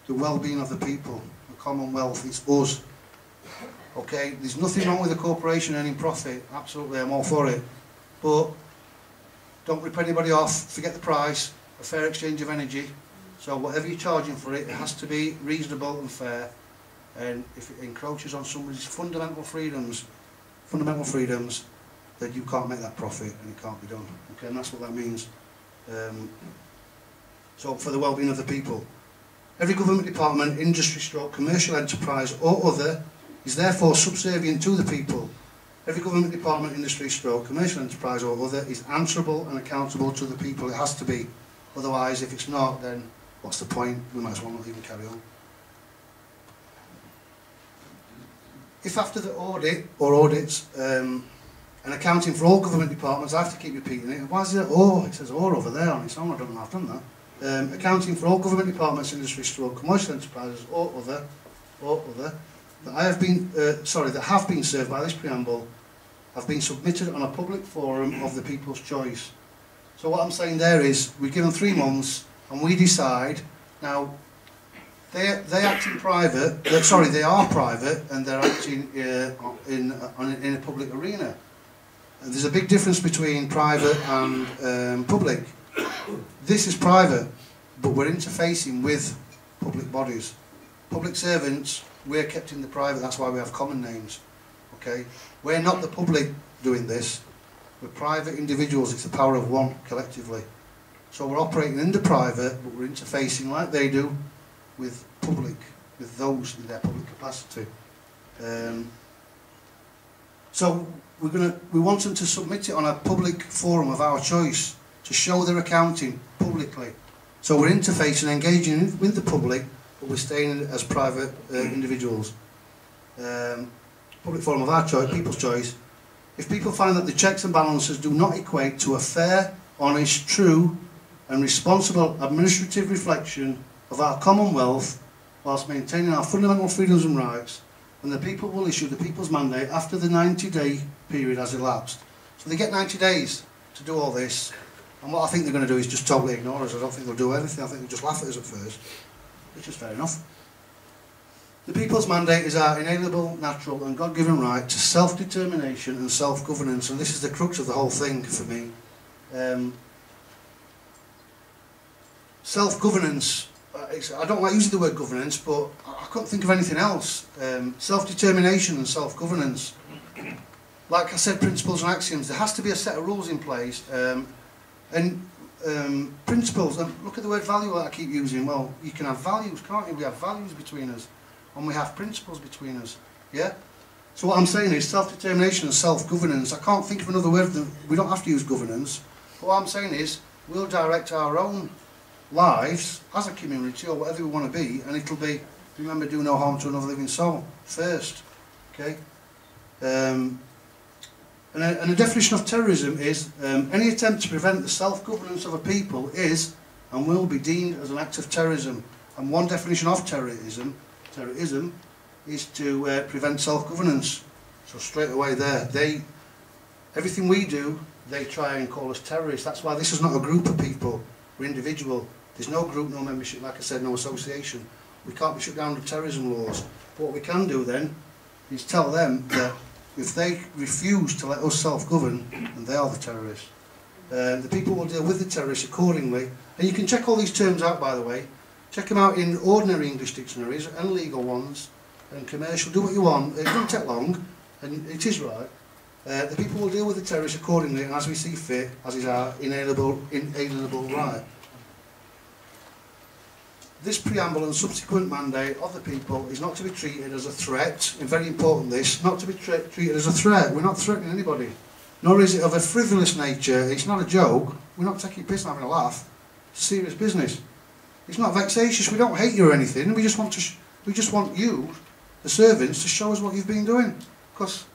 the well-being of the people. The Commonwealth, it's us. Okay, there's nothing wrong with a corporation earning profit, absolutely, I'm all for it. But don't rip anybody off, forget the price, a fair exchange of energy. So whatever you're charging for it, it has to be reasonable and fair. And if it encroaches on somebody's fundamental freedoms, then you can't make that profit and it can't be done. Okay, and that's what that means. So for the well-being of the people. Every government department, industry stroke, commercial enterprise or other is therefore subservient to the people. Every government department, industry stroke, commercial enterprise or other is answerable and accountable to the people. It has to be. Otherwise, if it's not, then what's the point? We might as well not even carry on. If after the audit or audits and accounting for all government departments, I have to keep repeating it. Why is it or? It says or over there on its own. I don't know I've done that. Accounting for all government departments, industry, stroke, commercial enterprises or other that have been served by this preamble have been submitted on a public forum of the people's choice. So what I'm saying there is we give them 3 months and we decide. Now they act in private. They are private and they're acting in a public arena. And there's a big difference between private and public. This is private, but we're interfacing with public bodies. Public servants, we're kept in the private. That's why we have common names. Okay, we're not the public doing this. We're private individuals. It's the power of one collectively. So we're operating in the private, but we're interfacing like they do with public, with those in their public capacity. So we want them to submit it on a public forum of our choice to show their accounting publicly. So we're interfacing and engaging with the public, but we're staying as private individuals. Public forum of our choice, people's choice. If people find that the checks and balances do not equate to a fair, honest, true and responsible administrative reflection of our Commonwealth whilst maintaining our fundamental freedoms and rights, then the people will issue the People's Mandate after the 90-day period has elapsed. So they get 90 days to do all this, and what I think they're going to do is just totally ignore us. I don't think they'll do anything. I think they'll just laugh at us at first, which is fair enough. The People's Mandate is our inalienable, natural and God-given right to self-determination and self-governance, and this is the crux of the whole thing for me. Self-governance, I don't like using the word governance, but I couldn't think of anything else. Self-determination and self-governance. Like I said, principles and axioms, there has to be a set of rules in place. Principles, and look at the word value that I keep using. Well, you can have values, can't you? We have values between us, and we have principles between us. Yeah? So what I'm saying is self-determination and self-governance. I can't think of another word. We don't have to use governance. But what I'm saying is we'll direct our own lives as a community or whatever we want to be, and it'll be, remember, do no harm to another living soul first. Okay? And a definition of terrorism is any attempt to prevent the self-governance of a people is and will be deemed as an act of terrorism. And one definition of terrorism is to prevent self-governance. So straight away there, everything we do, they try and call us terrorists. That's why this is not a group of people, we're individual. There's no group, no membership, like I said, no association. We can't be shut down under terrorism laws. But what we can do then is tell them that if they refuse to let us self-govern, then they are the terrorists. The people will deal with the terrorists accordingly. And you can check all these terms out, by the way. Check them out in ordinary English dictionaries and legal ones and commercial. Do what you want. It doesn't take long, and it is right. The people will deal with the terrorists accordingly and as we see fit, as is our inalienable right. This preamble and subsequent mandate of the people is not to be treated as a threat, and very important this, not to be treated as a threat. We're not threatening anybody. Nor is it of a frivolous nature. It's not a joke. We're not taking piss and having a laugh. It's serious business. It's not vexatious. We don't hate you or anything. We just want you, the servants, to show us what you've been doing. Because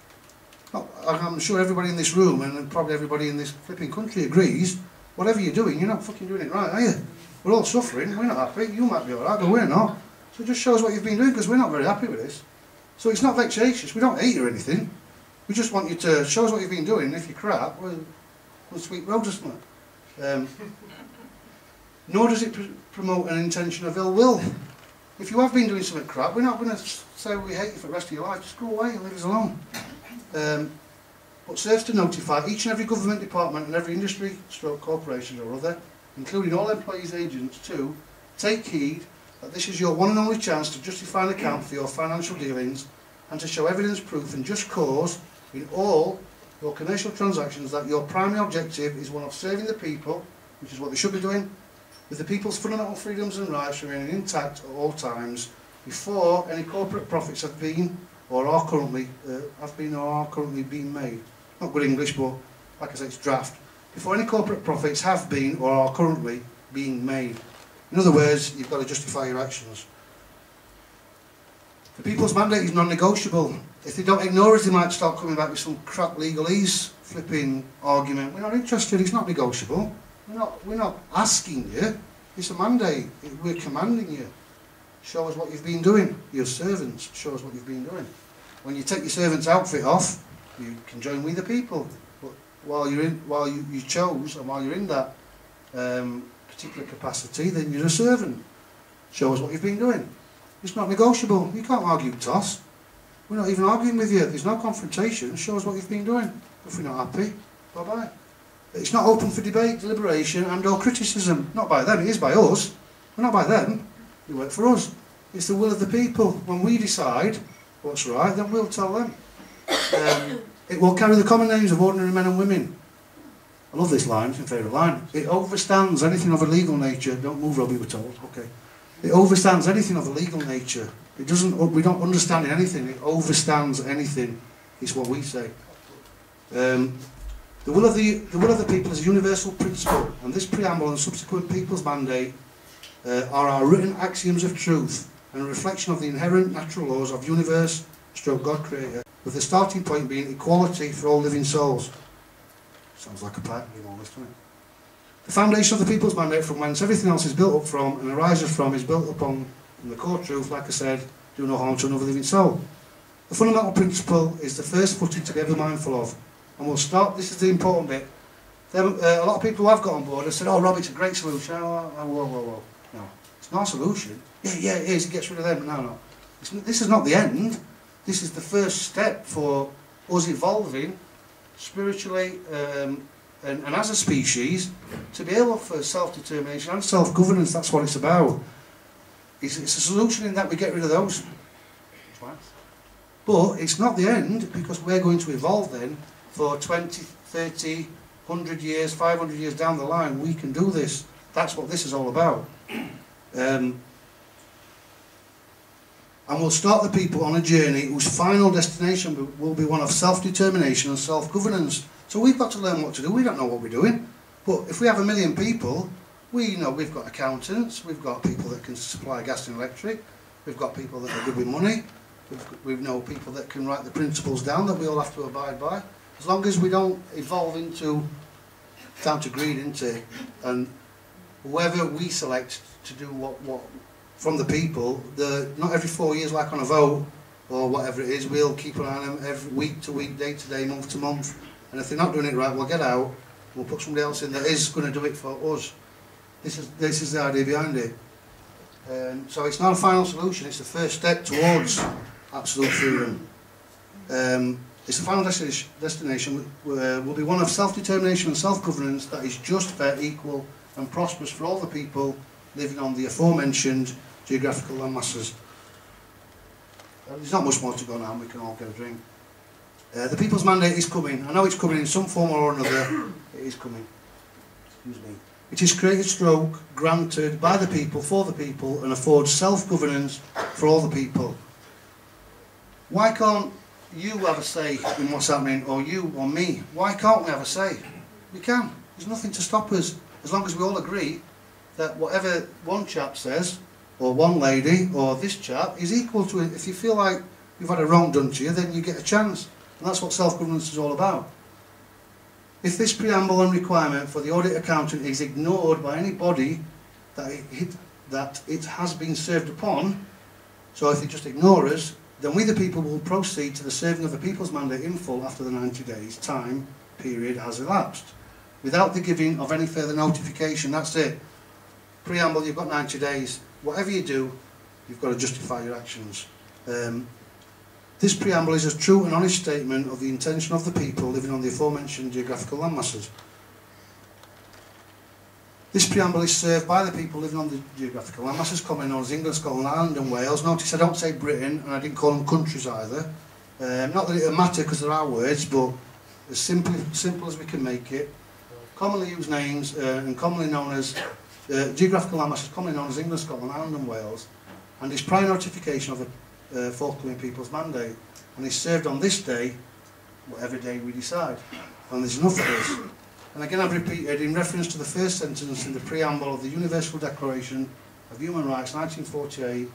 I'm sure everybody in this room and probably everybody in this flipping country agrees, whatever you're doing, you're not fucking doing it right, are you? We're all suffering, we're not happy, you might be alright, but we're not. So just show us what you've been doing, because we're not very happy with this. So it's not vexatious, we don't hate you or anything. We just want you to show us what you've been doing, and if you're crap, we'll sweep roads or something. Nor does it promote an intention of ill will. If you have been doing something crap, we're not going to say we hate you for the rest of your life, just go away and leave us alone. But serves to notify each and every government department and every industry, stroke corporation or other, including all employees, agents too, take heed that this is your one and only chance to justify an account for your financial dealings and to show evidence, proof and just cause in all your commercial transactions that your primary objective is one of serving the people, which is what they should be doing, with the people's fundamental freedoms and rights remaining intact at all times before any corporate profits have been or are currently being made. Not good English, but like I say, it's draft. Before any corporate profits have been or are currently being made. In other words, you've got to justify your actions. The People's Mandate is non-negotiable. If they don't ignore us, they might start coming back with some crap legalese flipping argument. We're not interested, it's not negotiable. We're not asking you, it's a mandate. We're commanding you. Show us what you've been doing. Your servants, show us what you've been doing. When you take your servant's outfit off, you can join with the people. But while you chose and while you're in that particular capacity, then you're a servant. Show us what you've been doing. It's not negotiable. You can't argue toss. We're not even arguing with you. There's no confrontation. Show us what you've been doing. If we're not happy, bye-bye. It's not open for debate, deliberation and or criticism. Not by them, it is by us. We're not by them. They work for us. It's the will of the people. When we decide what's right, then we'll tell them. It will carry the common names of ordinary men and women. I love this line, it's my favourite line. It overstands anything of a legal nature. Don't move, Robbie, we're told. Okay. It overstands anything of a legal nature. It doesn't. We don't understand anything. It overstands anything. It's what we say. The will of the people is a universal principle, and this preamble and subsequent people's mandate are our written axioms of truth and a reflection of the inherent natural laws of universe stroke God creator, with the starting point being equality for all living souls. Sounds like a pipe dream almost, doesn't it? The foundation of the people's mandate from whence everything else is built up from and arises from is built upon the core truth, like I said, do no harm to another living soul. The fundamental principle is the first footing to be ever mindful of. And we'll start, this is the important bit. A lot of people who have got on board have said, oh Rob, it's a great solution. Whoa. No, it's not a solution. Yeah, it is, it gets rid of them. No. This is not the end. This is the first step for us evolving spiritually and as a species to be able for self-determination and self-governance. That's what it's about. It's a solution in that we get rid of those. But it's not the end, because we're going to evolve then for 20, 30, 100 years, 500 years down the line. We can do this. That's what this is all about. And we'll start the people on a journey whose final destination will be one of self-determination and self-governance. So we've got to learn what to do. We don't know what we're doing. But if we have 1 million people, we know we've got accountants, we've got people that can supply gas and electric, we've got people that are good with money, we know people that can write the principles down that we all have to abide by. As long as we don't evolve down to greed, into it, and whoever we select to do what from the people, not every 4 years like on a vote or whatever it is, we'll keep an eye on them every week to week, day to day, month to month, and if they're not doing it right, we'll get out, we'll put somebody else in that is going to do it for us. This is the idea behind it. So it's not a final solution, it's the first step towards absolute freedom. It's the final destination will be one of self-determination and self-governance that is just, fair, equal and prosperous for all the people living on the aforementioned geographical landmasses. There's not much more to go now, we can all get a drink. The people's mandate is coming. I know it's coming in some form or another. It is coming. Excuse me. It is created stroke, granted by the people, for the people, and affords self-governance for all the people. Why can't you have a say in what's happening, or you or me? Why can't we have a say? We can. There's nothing to stop us, as long as we all agree that whatever one chap says, or one lady, or this chap, is equal to it. If you feel like you've had a wrong done to you, then you get a chance. And that's what self-governance is all about. If this preamble and requirement for the audit accountant is ignored by any body that it has been served upon, so if they just ignore us, then we the people will proceed to the serving of the people's mandate in full after the 90 days time period has elapsed, without the giving of any further notification. That's it. Preamble, you've got 90 days. Whatever you do, you've got to justify your actions. This preamble is a true and honest statement of the intention of the people living on the aforementioned geographical landmasses. This preamble is served by the people living on the geographical landmasses, commonly known as England, Scotland, Ireland and Wales. Notice I don't say Britain, and I didn't call them countries either. Not that it'll matter because there are words, but as simple as we can make it. Commonly used names and commonly known as geographical landmasses, commonly known as England, Scotland, Ireland and Wales, and is prior notification of the forthcoming people's mandate, and is served on this day, whatever day we decide. And there's enough of this. And again, I've repeated in reference to the first sentence in the preamble of the Universal Declaration of Human Rights, 1948.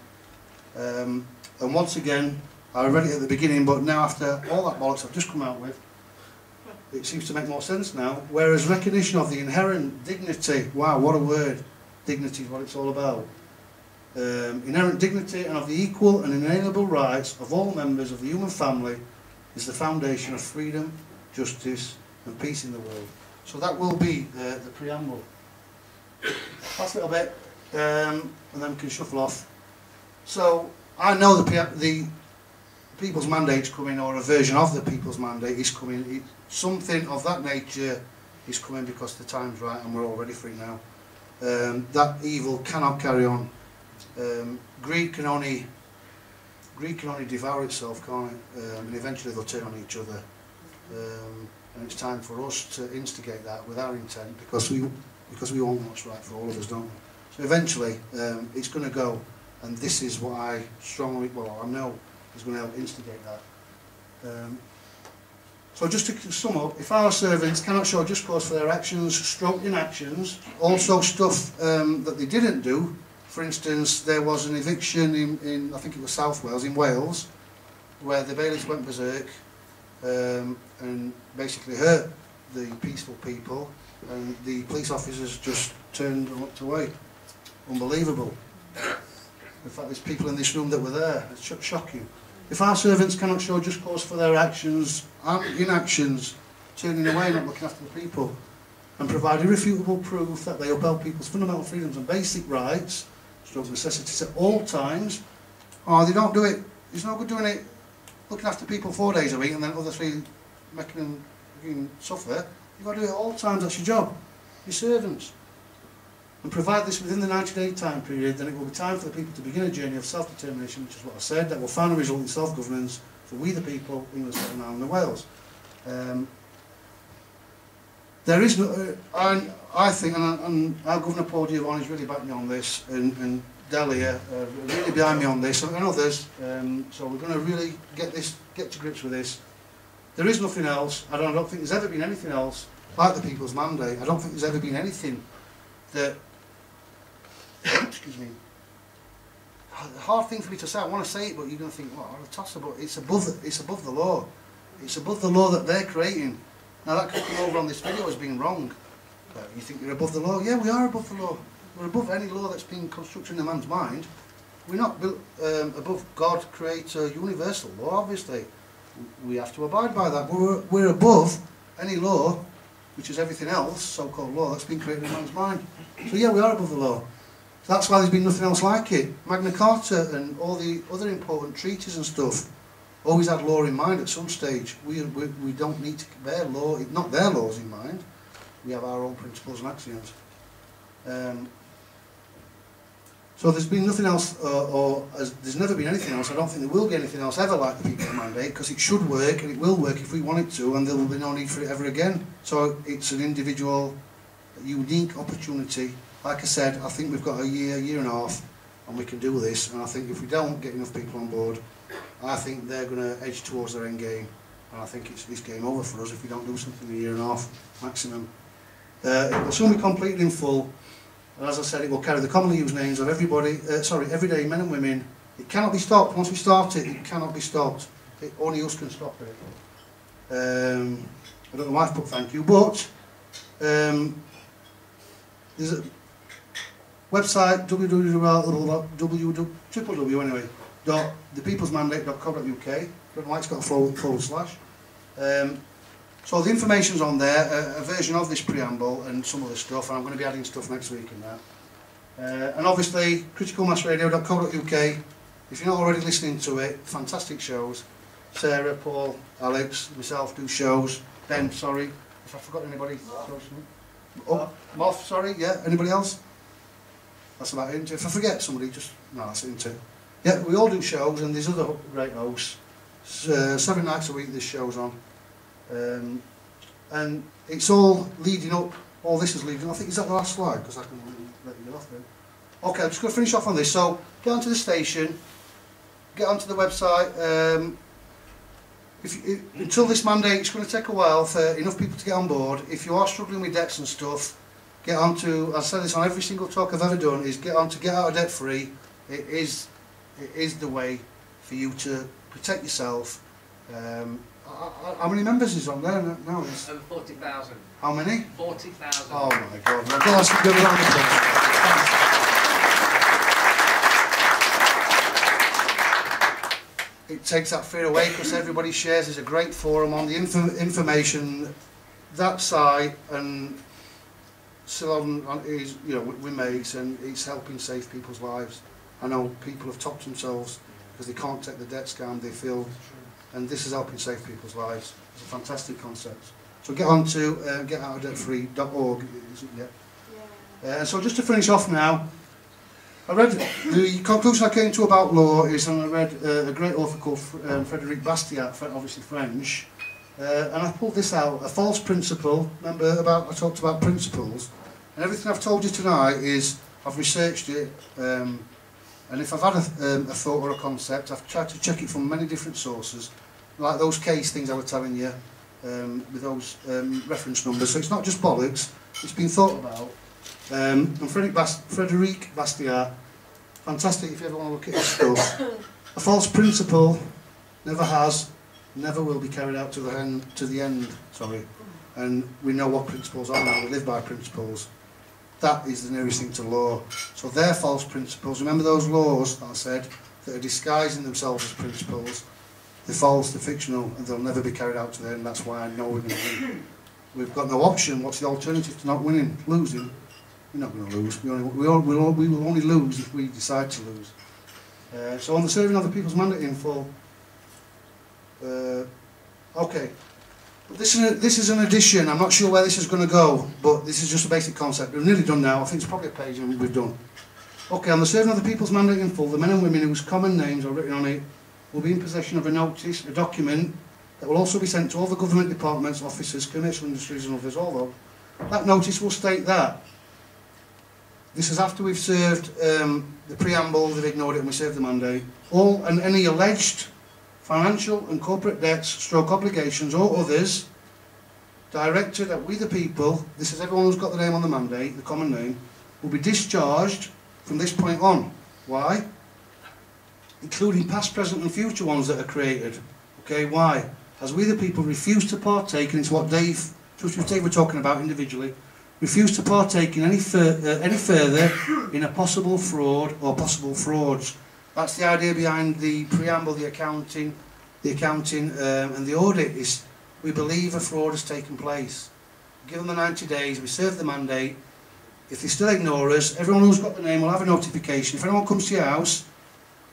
And once again, I read it at the beginning, but now after all that bollocks I've just come out with, it seems to make more sense now. Whereas recognition of the inherent dignity, wow, what a word, dignity is what it's all about. Inherent dignity and of the equal and inalienable rights of all members of the human family is the foundation of freedom, justice and peace in the world. So that will be the preamble. Last little bit, and then we can shuffle off. So I know the people's mandate's coming, or a version of the people's mandate is coming. Something of that nature is coming because the time's right and we're all ready for it now. That evil cannot carry on. Greed can only devour itself, can't it? And eventually they'll turn on each other. And it's time for us to instigate that with our intent, because we want what's right for all of us, don't we? So eventually it's going to go, and this is what I know is going to help instigate that. So just to sum up, if our servants cannot show just cause for their actions, stroke inactions, also stuff that they didn't do, for instance, there was an eviction in I think it was South Wales, in Wales, where the bailiffs went berserk and basically hurt the peaceful people, and the police officers just turned and looked away. Unbelievable. In fact, there's people in this room that were there. It's shocking. If our servants cannot show just cause for their actions and inactions, turning away, not looking after the people, and provide irrefutable proof that they upheld people's fundamental freedoms and basic rights, stroke necessities at all times, or they don't do it, it's no good doing it, looking after people 4 days a week and then other 3 making them suffer. You've got to do it at all times, that's your job, your servants. And provide this within the 90-day time period, then it will be time for the people to begin a journey of self-determination, which is what I said, that will finally result in self-governance for we the people, England, Scotland, Ireland and Wales. There is no, I think, and our Governor Paul Giovanni is really backing me on this, and Delia really behind me on this, and others, so we're going to really get to grips with this. There is nothing else. I don't think there's ever been anything else like the People's Mandate. I don't think there's ever been anything that excuse me, a hard thing for me to say. I want to say it, but you're going to think, well, I'm a tosser, but it's above the law. It's above the law that they're creating. Now that could come over on this video as being wrong. You think you're above the law? Yeah, we are above the law. We're above any law that's been constructed in a man's mind. We're not above God, Creator, universal law, obviously. We have to abide by that. We're above any law, which is everything else, so-called law, that's been created in a man's mind. So yeah, we are above the law. So that's why there's been nothing else like it. Magna Carta and all the other important treaties and stuff always had law in mind at some stage. We don't need to bear law, not their laws in mind. We have our own principles and axioms. So there's been nothing else, there's never been anything else. I don't think there will be anything else ever like the People's Mandate, because it should work and it will work if we want it to, and there will be no need for it ever again. So it's an individual, unique opportunity. Like I said, I think we've got a year and a half, and we can do this. And I think if we don't get enough people on board, I think they're going to edge towards their end game. And I think it's game over for us if we don't do something in a year and a half, maximum. It will soon be completed in full. And as I said, it will carry the commonly used names of everyday men and women. It cannot be stopped. Once we start it, it cannot be stopped. Only us can stop it. I don't know why I've put thank you, but there's a website, www anyway, thepeoplesmandate.co.uk. I don't know why it's got a forward slash. So the information's on there, a version of this preamble and some other stuff, and I'm going to be adding stuff next week in that. And obviously, criticalmassradio.co.uk, if you're not already listening to it, fantastic shows. Sarah, Paul, Alex, myself do shows. Ben, sorry, if I forgot anybody. Oh, Moth, sorry, yeah, anybody else? That's about it. If I forget somebody, just, no, that's it. Yeah, we all do shows, and there's other great hosts. 7 nights a week this show's on. And it's all leading up, all this is leading up. I think, is that the last slide? Because I can let you get off then. Okay, I'm just going to finish off on this. So, get onto the station, get onto the website. Until this mandate, it's going to take a while for enough people to get on board. If you are struggling with debts and stuff, get onto, I've said this on every single talk I've ever done, is get on to Get Out of Debt Free. It is the way for you to protect yourself. How many members is on there now? Over 40,000. How many? 40,000. Oh my God! Well, let's give it a round of applause. It takes that fear away because everybody shares. There's a great forum on the information. That site and Ceylon is, you know, we mates, and it's helping save people's lives. I know people have topped themselves because they can't take the debt scam they feel. And this is helping save people's lives. It's a fantastic concept. So get on to getoutofdebtfree.org. So just to finish off now, I read the conclusion I came to about law is, and I read a great author called Frédéric Bastiat, obviously French, and I pulled this out, a false principle. Remember I talked about principles, and everything I've told you tonight is I've researched it. And if I've had a thought or a concept, I've tried to check it from many different sources, like those case things I was telling you. with those reference numbers. So it's not just bollocks, it's been thought about. And Frederic Bastiat, fantastic if you ever want to look at his stuff. A false principle never has, never will be carried out to the end. Sorry. And we know what principles are now, we live by principles. That is the nearest thing to law. So they're false principles. Remember those laws that I said that are disguising themselves as principles? They're false, they're fictional, and they'll never be carried out to the end. That's why I know we're going to win. We've got no option. What's the alternative to not winning? Losing. We're not going to lose. We will only lose if we decide to lose. So on the serving of the people's mandate in full. Okay. This is an addition. I'm not sure where this is going to go, but this is just a basic concept. We're nearly done now. I think it's probably a page and we've done. Okay, on the serving of the people's mandate in full, the men and women whose common names are written on it will be in possession of a notice, a document, that will also be sent to all the government departments, offices, commercial industries and others, although that notice will state that. This is after we've served the preamble, they've ignored it and we served the mandate. All and any alleged financial and corporate debts, stroke obligations or others directed at we the people, this is everyone who's got the name on the mandate, the common name, will be discharged from this point on. Why? Including past, present and future ones that are created. Okay, why? As we the people refuse to partake, and it's what Dave were talking about individually, refuse to partake in any further in a possible fraud or possible frauds. That's the idea behind the preamble, the accounting and the audit is we believe a fraud has taken place. Give them the 90 days, we serve the mandate. If they still ignore us, everyone who's got the name will have a notification. If anyone comes to your house,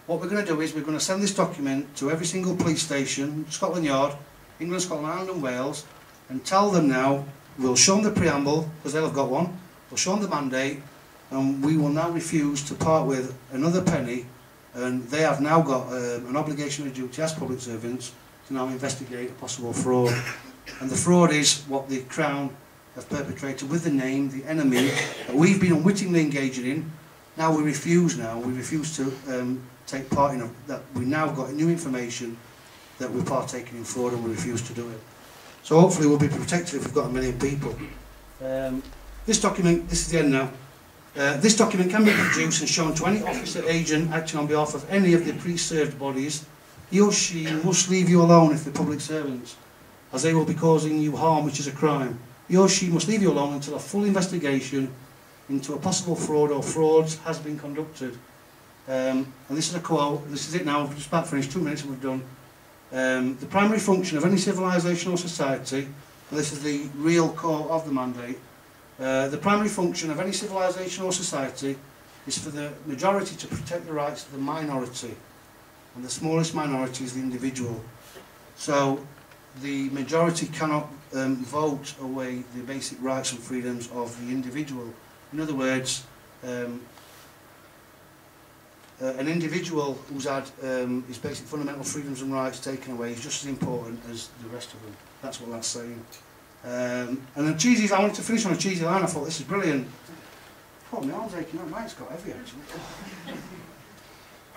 what we're going to do is we're going to send this document to every single police station, Scotland Yard, England, Scotland, Ireland and Wales, and tell them now, we'll show them the preamble, because they'll have got one, we'll show them the mandate, and we will now refuse to part with another penny, and they have now got an obligation and duty as public servants to now investigate a possible fraud. And the fraud is what the Crown have perpetrated with the name, the enemy, that we've been unwittingly engaging in. Now we refuse to take part in that. We've now got new information that we're partaking in fraud and we refuse to do it. So hopefully we'll be protected if we've got 1 million people. This document, this is the end now. This document can be produced and shown to any officer, agent acting on behalf of any of the pre-served bodies. He or she must leave you alone if they're public servants, as they will be causing you harm, which is a crime. He or she must leave you alone until a full investigation into a possible fraud or frauds has been conducted. And this is a quote, this is it now, we've just about finished, 2 minutes and we've done. The primary function of any civilization or society, and this is the real core of the mandate, the primary function of any civilization or society is for the majority to protect the rights of the minority, and the smallest minority is the individual. So the majority cannot vote away the basic rights and freedoms of the individual. In other words, an individual who's had his basic fundamental freedoms and rights taken away is just as important as the rest of them. That's what that's saying. And the cheesy, I wanted to finish on a cheesy line. I thought this is brilliant. Oh, my arm's aching up. Mike's got heavy actually.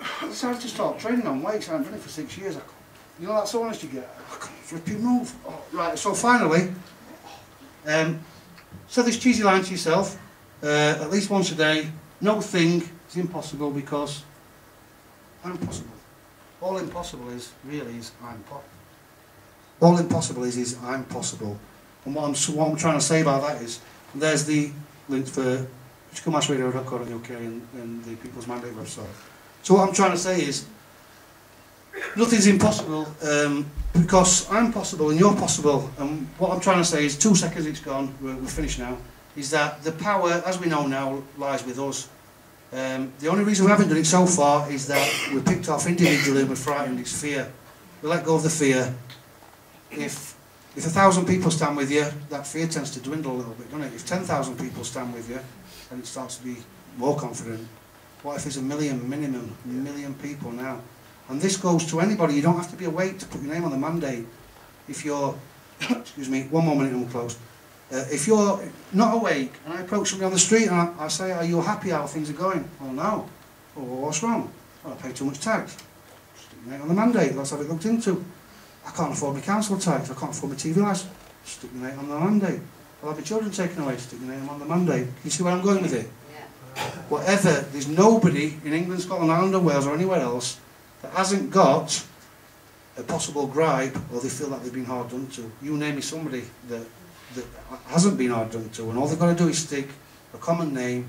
I decided to start training on weights. I haven't done it for 6 years. You know that soreness you get? I can't flipping move. Oh, right, so finally, say this cheesy line to yourself at least once a day. No thing is impossible because I'm possible. All impossible is really is I'm possible. All impossible is I'm possible. And what I'm trying to say about that is, there's the link for commerceradio.co.uk and the People's Mandate website. So what I'm trying to say is, nothing's impossible because I'm possible and you're possible. And what I'm trying to say is, 2 seconds it's gone, we're finished now, is that the power, as we know now, lies with us. The only reason we haven't done it so far is that we're picked off individually and we're frightened, it's fear. We let go of the fear. If 1,000 people stand with you, that fear tends to dwindle a little bit, doesn't it? If 10,000 people stand with you, then it starts to be more confident. What if there's 1 million minimum, 1 million people now? And this goes to anybody. You don't have to be awake to put your name on the mandate. If you're, excuse me, 1 more minute and we'll close. If you're not awake and I approach somebody on the street and I say, are you happy how things are going? Well, no. Well, what's wrong? Well, I pay too much tax. Just put your name on the mandate, let's have it looked into. I can't afford my council tax, I can't afford my TV licence. Stick your name on the mandate. I'll have my children taken away, stick your name on the mandate. Can you see where I'm going with it? Yeah. Whatever, there's nobody in England, Scotland, Ireland or Wales or anywhere else that hasn't got a possible gripe or they feel that they've been hard done to. You name me somebody that hasn't been hard done to, and all they've got to do is stick a common name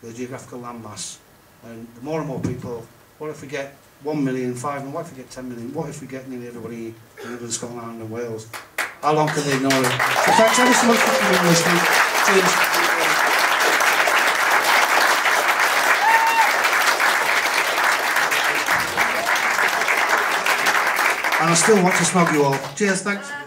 with a geographical landmass. And the more and more people, what if we get 1 million, 5 million, what if we get 10 million, what if we get nearly everybody in England, Scotland, Ireland and Wales? How long can they ignore it? So thanks ever so much for coming and listening. Cheers. And I still want to snog you all. Cheers, thanks.